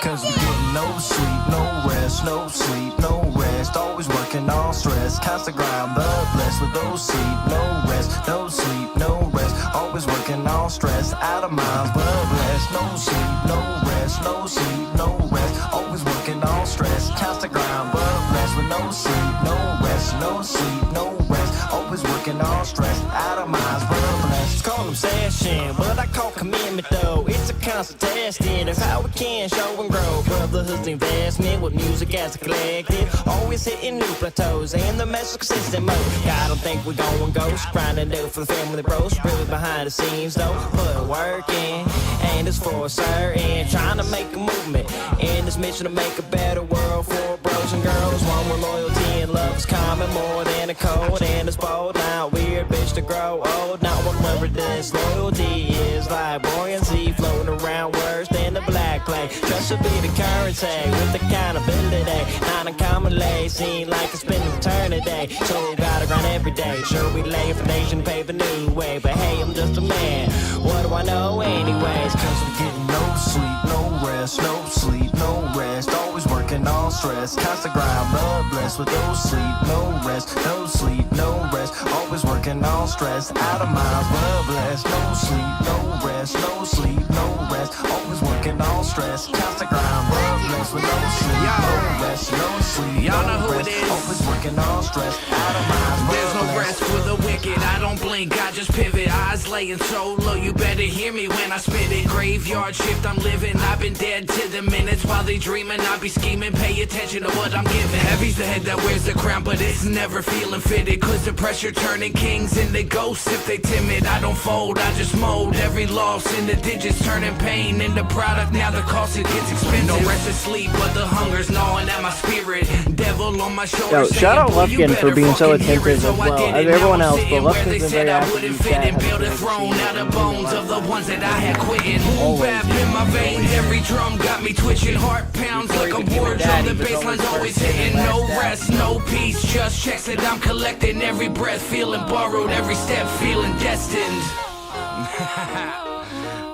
Cause we getting no sleep, no rest, no sleep, no rest. Always working on stress, constant grind, but blessed with no sleep, no rest, no sleep, no rest. Always working on stress, out of minds, but blessed. No sleep, no rest, no sleep, no rest. Always working on stress, constant grind, but blessed with no sleep, no rest, no sleep, no rest. Always working on stress, out of minds, but blessed. Call them session, but I call commitment though. It's a constant testing of how we can show and grow. Brotherhood's investment with music as a collective. Always hitting new plateaus and the message consistent mode. I don't think we're going ghost. Grinding do for the family bros. Really behind the scenes though. Put work in and it's for certain. Trying to make a movement in this mission to make a better world for bros and girls. One where loyalty and love is common more than a code. And it's bold, not weird bitch to grow old. Not one where this loyalty is like buoyancy floating around worse than the black clay. Trust should be the currency with accountability. Not uncommonly seen like it's been eternity. So we gotta grind every day. Sure we lay a foundation, pave a new way. But hey, I'm just a man. What do I know anyways? Cause we getting no sleep, no rest, no sleep, no rest. Always working on stress, constant grind, blood blessed with no sleep, no rest, no sleep, no rest. Always working on stress, out of minds, blood blessed. No sleep, no rest, no sleep, no rest. Always working on stress, constant grind, blood blessed with no sleep, no rest, no sleep, Y'all know no who rest. it is. Always working on stress, out of minds, There's no blood rest blessed. for the wicked. I don't blink, I just pivot. Eyes laying so low, you better hear me when I spit it. Graveyard shift, I'm living. I've been dead to the minutes while they dreaming. I be scheming, pay attention to what I'm giving. Heavy's the head that wears the crown, but it's never feeling fitted. Cause the pressure turning kings into ghosts if they timid. I don't fold, I just mold every loss in the digits, turning pain into product. Now the cost it gets expensive. No rest or sleep, but the hunger's gnawing at my spirit. Devil on my shoulder. Yo, shout out saying, "Boy, you Lufkin for better being so fucking hear it." attentive So as I well did as it. Now everyone I'm else, but sitting where Lufkin's they been said very I active wouldn't in fit chat, and has build a been throne seeing out of and bones of the ones that I had quitting. Always. Bap in my vein, every drum got me twitching. Heart pounds Before like you a became a war drum. daddy, The he was bassline's always always first in hitting. and No last out. rest, no peace. Just checks that I'm collecting every breath, feeling borrowed. Every step, feeling destined.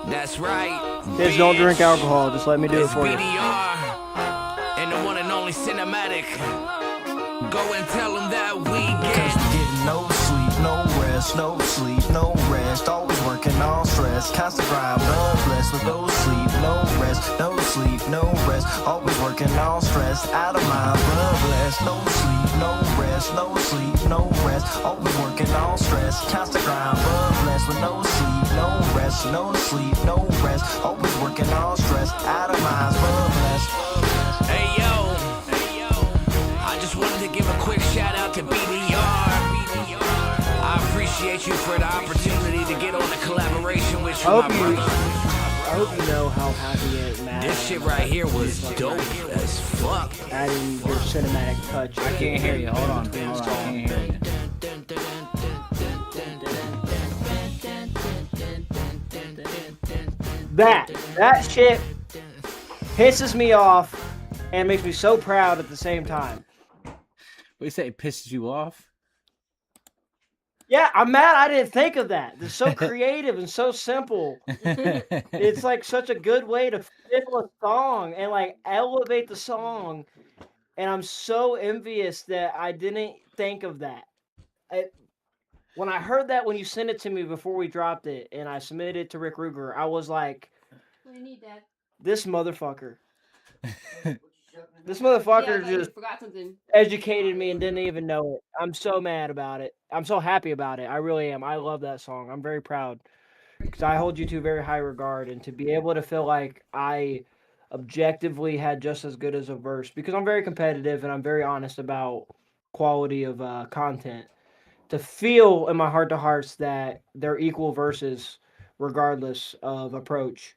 That's right. Kids, don't drink bitch. alcohol. Just let me do it It's for you. BDR and the one and only CINAMA-SKIP. Go and tell them that we Cause get. we getting no sleep, no rest, no sleep, no rest. Always working on stress, constant grind, blood blessed with no sleep, no rest, no sleep, no rest. Always working on stress, out of mind, blood blessed. No sleep, no rest, no sleep, no rest. Always working on stress, constant grind, blood blessed with no sleep, no rest, no sleep, no rest. Always working on stress, out of mind, blood blessed. Hey yo, I just wanted to give a quick shout out to BDR. I appreciate you for the opportunity to get on a collaboration with you, I my hope you, brother. I hope you know how happy and mad This shit right here was dope as fuck. adding your cinematic touch. I can't hear you. Hold on. I can't hear you. That shit pisses me off and makes me so proud at the same time. What you say? It pisses you off? Yeah, I'm mad I didn't think of that. It's so creative and so simple. It's like such a good way to fill a song and like elevate the song. And I'm so envious that I didn't think of that. When I heard that when you sent it to me before we dropped it and I submitted it to Rick Ruger, I was like, We need that. this motherfucker. This Yeah, motherfucker I just forgot something. educated me and didn't even know it. I'm so mad about it. I'm so happy about it. I really am. I love that song. I'm very proud because I hold you to very high regard, and to be able to feel like I objectively had just as good as a verse, because I'm very competitive and I'm very honest about quality of content. To feel in my heart to hearts that they're equal verses regardless of approach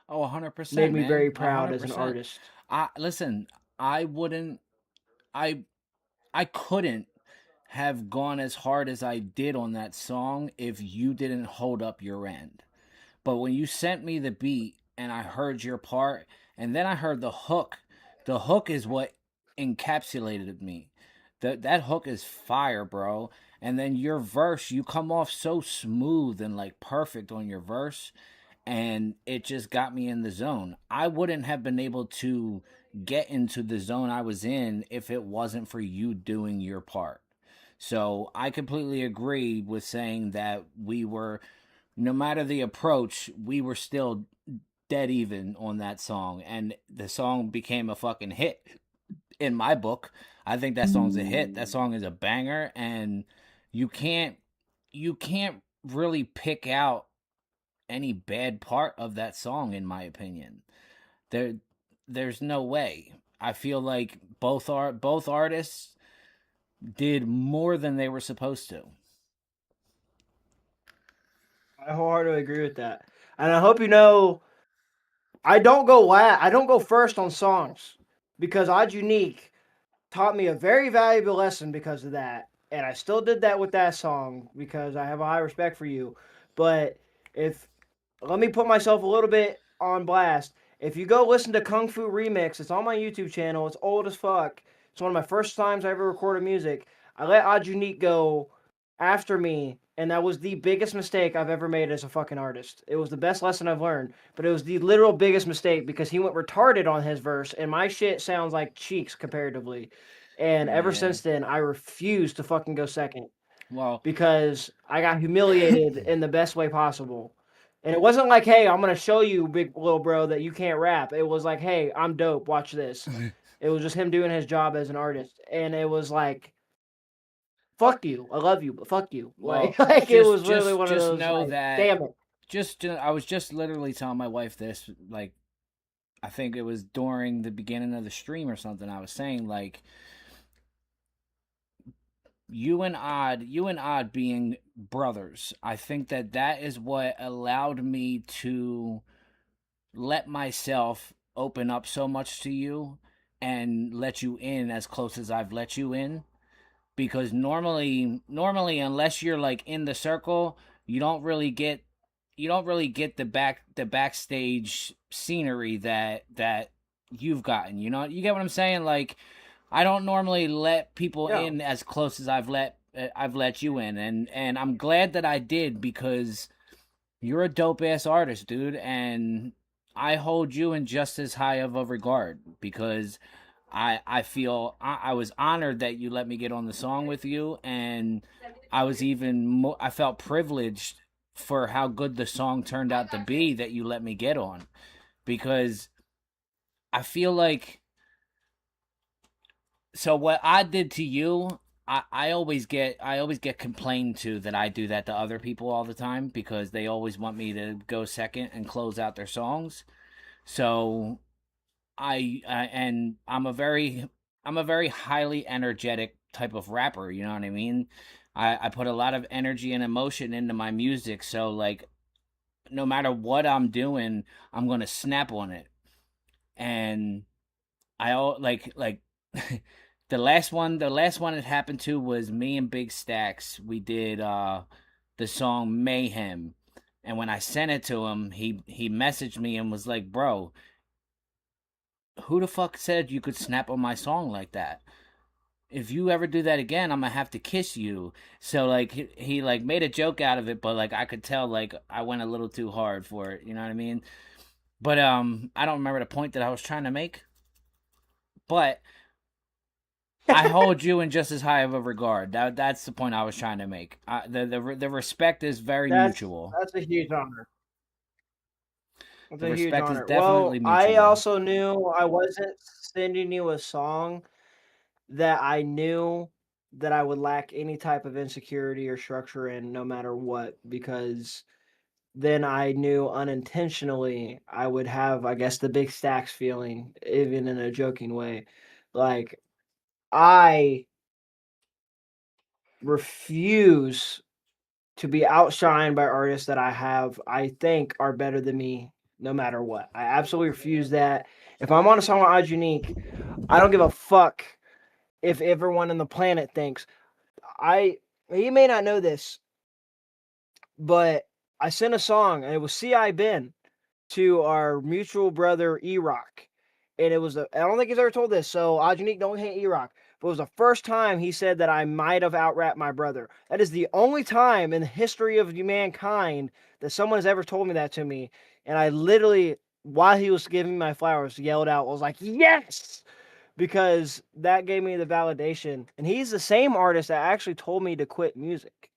Oh, 100%. made me man. very proud as an 100%. artist. Listen, I couldn't have gone as hard as I did on that song if you didn't hold up your end. But when you sent me the beat and I heard your part and then I heard the hook is what encapsulated me. That hook is fire, bro. And then your verse, you come off so smooth and like perfect on your verse, and it just got me in the zone. I wouldn't have been able to get into the zone I was in if it wasn't for you doing your part. So I completely agree with saying that we were, no matter the approach, we were still dead even on that song, and the song became a fucking hit in my book. I think that song's a hit. That song is a banger, and you can't really pick out any bad part of that song, in my opinion. There's no way. I feel like both artists did more than they were supposed to. I wholeheartedly agree with that, and I hope you know I don't go first on songs because Odd Unique taught me a very valuable lesson because of that, and I still did that with that song because I have a high respect for you. But if let me put myself a little bit on blast. If you go listen to Kung Fu Remix, it's on my YouTube channel. It's old as fuck. It's one of my first times I ever recorded music. I let Odd Unique go after me, and that was the biggest mistake I've ever made as a fucking artist. It was the best lesson I've learned, but it was the literal biggest mistake because he went retarded on his verse, and my shit sounds like Cheeks comparatively. And ever Yeah. since then, I refuse to fucking go second Well, because I got humiliated in the best way possible. And it wasn't like, hey, I'm going to show you, big little bro, that you can't rap. It was like, hey, I'm dope. Watch this. It was just him doing his job as an artist. And it was like, fuck you. I love you, but fuck you. Well, like it was literally one of just those, know like, that damn it. I was just literally telling my wife this, like, I think it was during the beginning of the stream or something. I was saying, like, you and Odd being brothers, I think that is what allowed me to let myself open up so much to you and let you in as close as I've let you in. Because normally unless you're like in the circle, you don't really get the backstage scenery that you've gotten. You know, you get what I'm saying? Like, I don't normally let people in as close as I've let you in, and I'm glad that I did because you're a dope ass artist, dude, and I hold you in just as high of a regard because I feel I was honored that you let me get on the song with you, and I was even more, I felt privileged for how good the song turned out to be that you let me get on, because I feel like, so what I did to you, I always get complained to that I do that to other people all the time because they always want me to go second and close out their songs. So and I'm a very highly energetic type of rapper, you know what I mean? I put a lot of energy and emotion into my music, so like no matter what I'm doing, I'm gonna snap on it. And like the last one it happened to was me and Big Stacks. We did the song Mayhem. And when I sent it to him, he messaged me and was like, "Bro, who the fuck said you could snap on my song like that? If you ever do that again, I'm gonna have to kiss you." So like he like made a joke out of it, but like I could tell like I went a little too hard for it, you know what I mean? But I don't remember the point that I was trying to make. But I hold you in just as high of a regard. That's the point I was trying to make. The respect is very mutual. That's a huge honor. That's The a huge respect is honor. definitely Well, I mutual. also knew I wasn't sending you a song that I knew that I would lack any type of insecurity or structure in no matter what, because then I knew unintentionally I would have, I guess, the Big Stacks feeling, even in a joking way. Like, I refuse to be outshined by artists that I think are better than me no matter what. I absolutely refuse that. If I'm on a song with Odd Unique, I don't give a fuck if everyone on the planet thinks he may not know this, but I sent a song and it was C.I. Ben to our mutual brother E-Rock. And it was I don't think he's ever told this, so Odd Unique, don't hate E-Rock. but it was the first time he said that I might have out-rapped my brother. That is the only time in the history of mankind that someone has ever told me that to me. And I literally, while he was giving me my flowers, yelled out, I was like, yes! Because that gave me the validation. And he's the same artist that actually told me to quit music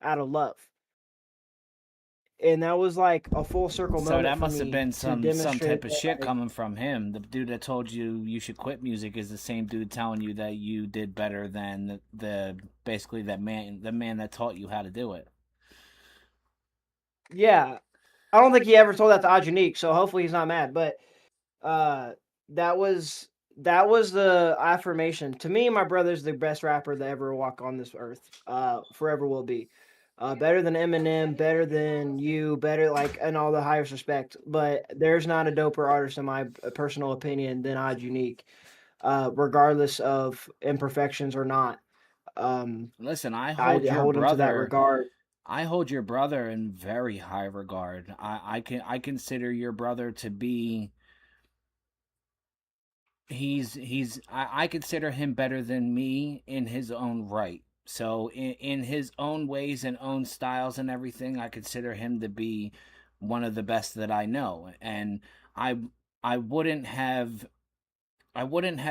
out of love. And that was like a full circle So moment that for must have me been to some demonstrate type of that, shit like, coming from him. The dude that told you should quit music is the same dude telling you that you did better than the basically the man that taught you how to do it. yeah. I don't think he ever told that to Ajanique, so hopefully he's not mad. But that was the affirmation. To me, my brother's the best rapper that ever walk on this earth. Forever will be. Better than Eminem, better than you, better like in all the highest respect. But there's not a doper artist in my personal opinion than Ajanique, regardless of imperfections or not. Listen, I I hold your hold him to that brother. regard. I hold your brother in very high regard. I consider your brother to be. I consider him better than me in his own right. So in his own ways and own styles and everything, I consider him to be one of the best that I know. And I I wouldn't have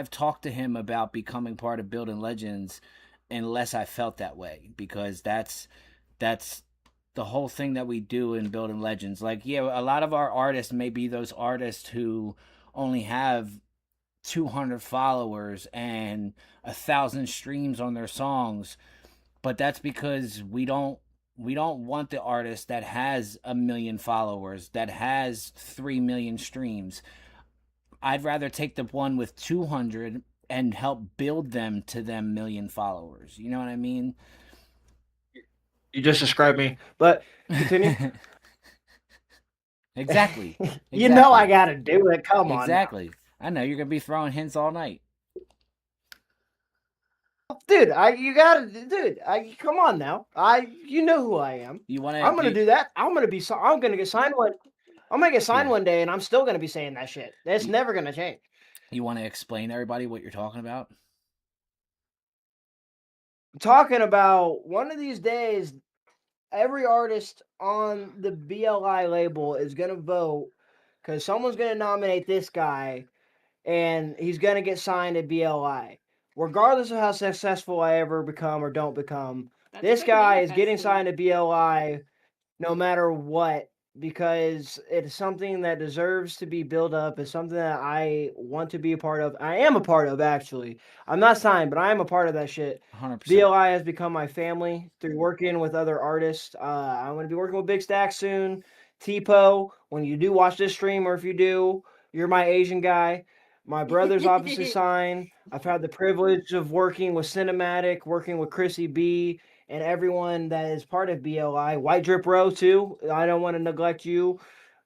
talked to him about becoming part of Building Legends unless I felt that way, because that's the whole thing that we do in Building Legends. Like, yeah, a lot of our artists may be those artists who only have 200 followers and 1,000 streams on their songs, but that's because we don't want the artist that has 1 million followers, that has 3 million streams. I'd rather take the one with 200 and help build them to them million followers. You know what I mean? You just described me, but continue. Exactly. You know I gotta do it. Come on. Exactly. I know you're gonna be throwing hints all night. Dude, come on now. You know who I am. You want to? I'm gonna do that. I'm gonna get signed one. I'm gonna get signed one day, and I'm still gonna be saying that shit. That's never gonna change. You want to explain to everybody what you're talking about? I'm talking about one of these days, every artist on the BLI label is gonna vote because someone's gonna nominate this guy, and he's gonna get signed at BLI. Regardless of how successful I ever become or don't become, this guy is getting signed at BLI no matter what, because it's something that deserves to be built up. It's something that I want to be a part of. I am a part of, actually. I'm not signed, but I am a part of that shit. 100%. BLI has become my family through working with other artists. I'm going to be working with Big Stack soon. T-Po, when you do watch this stream, or if you do, you're my Asian guy. My brother's obviously signed. I've had the privilege of working with CINAMADIC, working with Chrissy B, and everyone that is part of BLI. White Drip Row, too. I don't want to neglect you.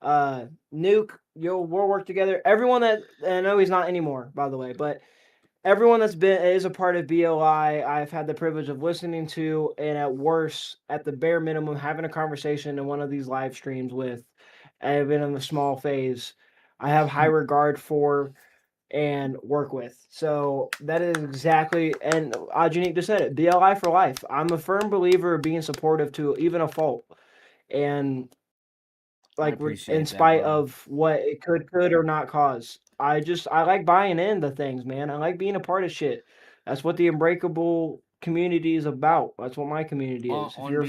Nuke, we'll work together. Everyone that, I know he's not anymore, by the way, but everyone that's is a part of BLI, I've had the privilege of listening to, and at worst, at the bare minimum, having a conversation in one of these live streams with. I've been in a small phase. I have high regard for and work with. So that is exactly, and Ajanique just said it, BLI for life. I'm a firm believer of being supportive to even a fault. And like, in spite of what it could or not cause. I like buying into things, man. I like being a part of shit. That's what the Unbreakable community is about. That's what my community is. If you're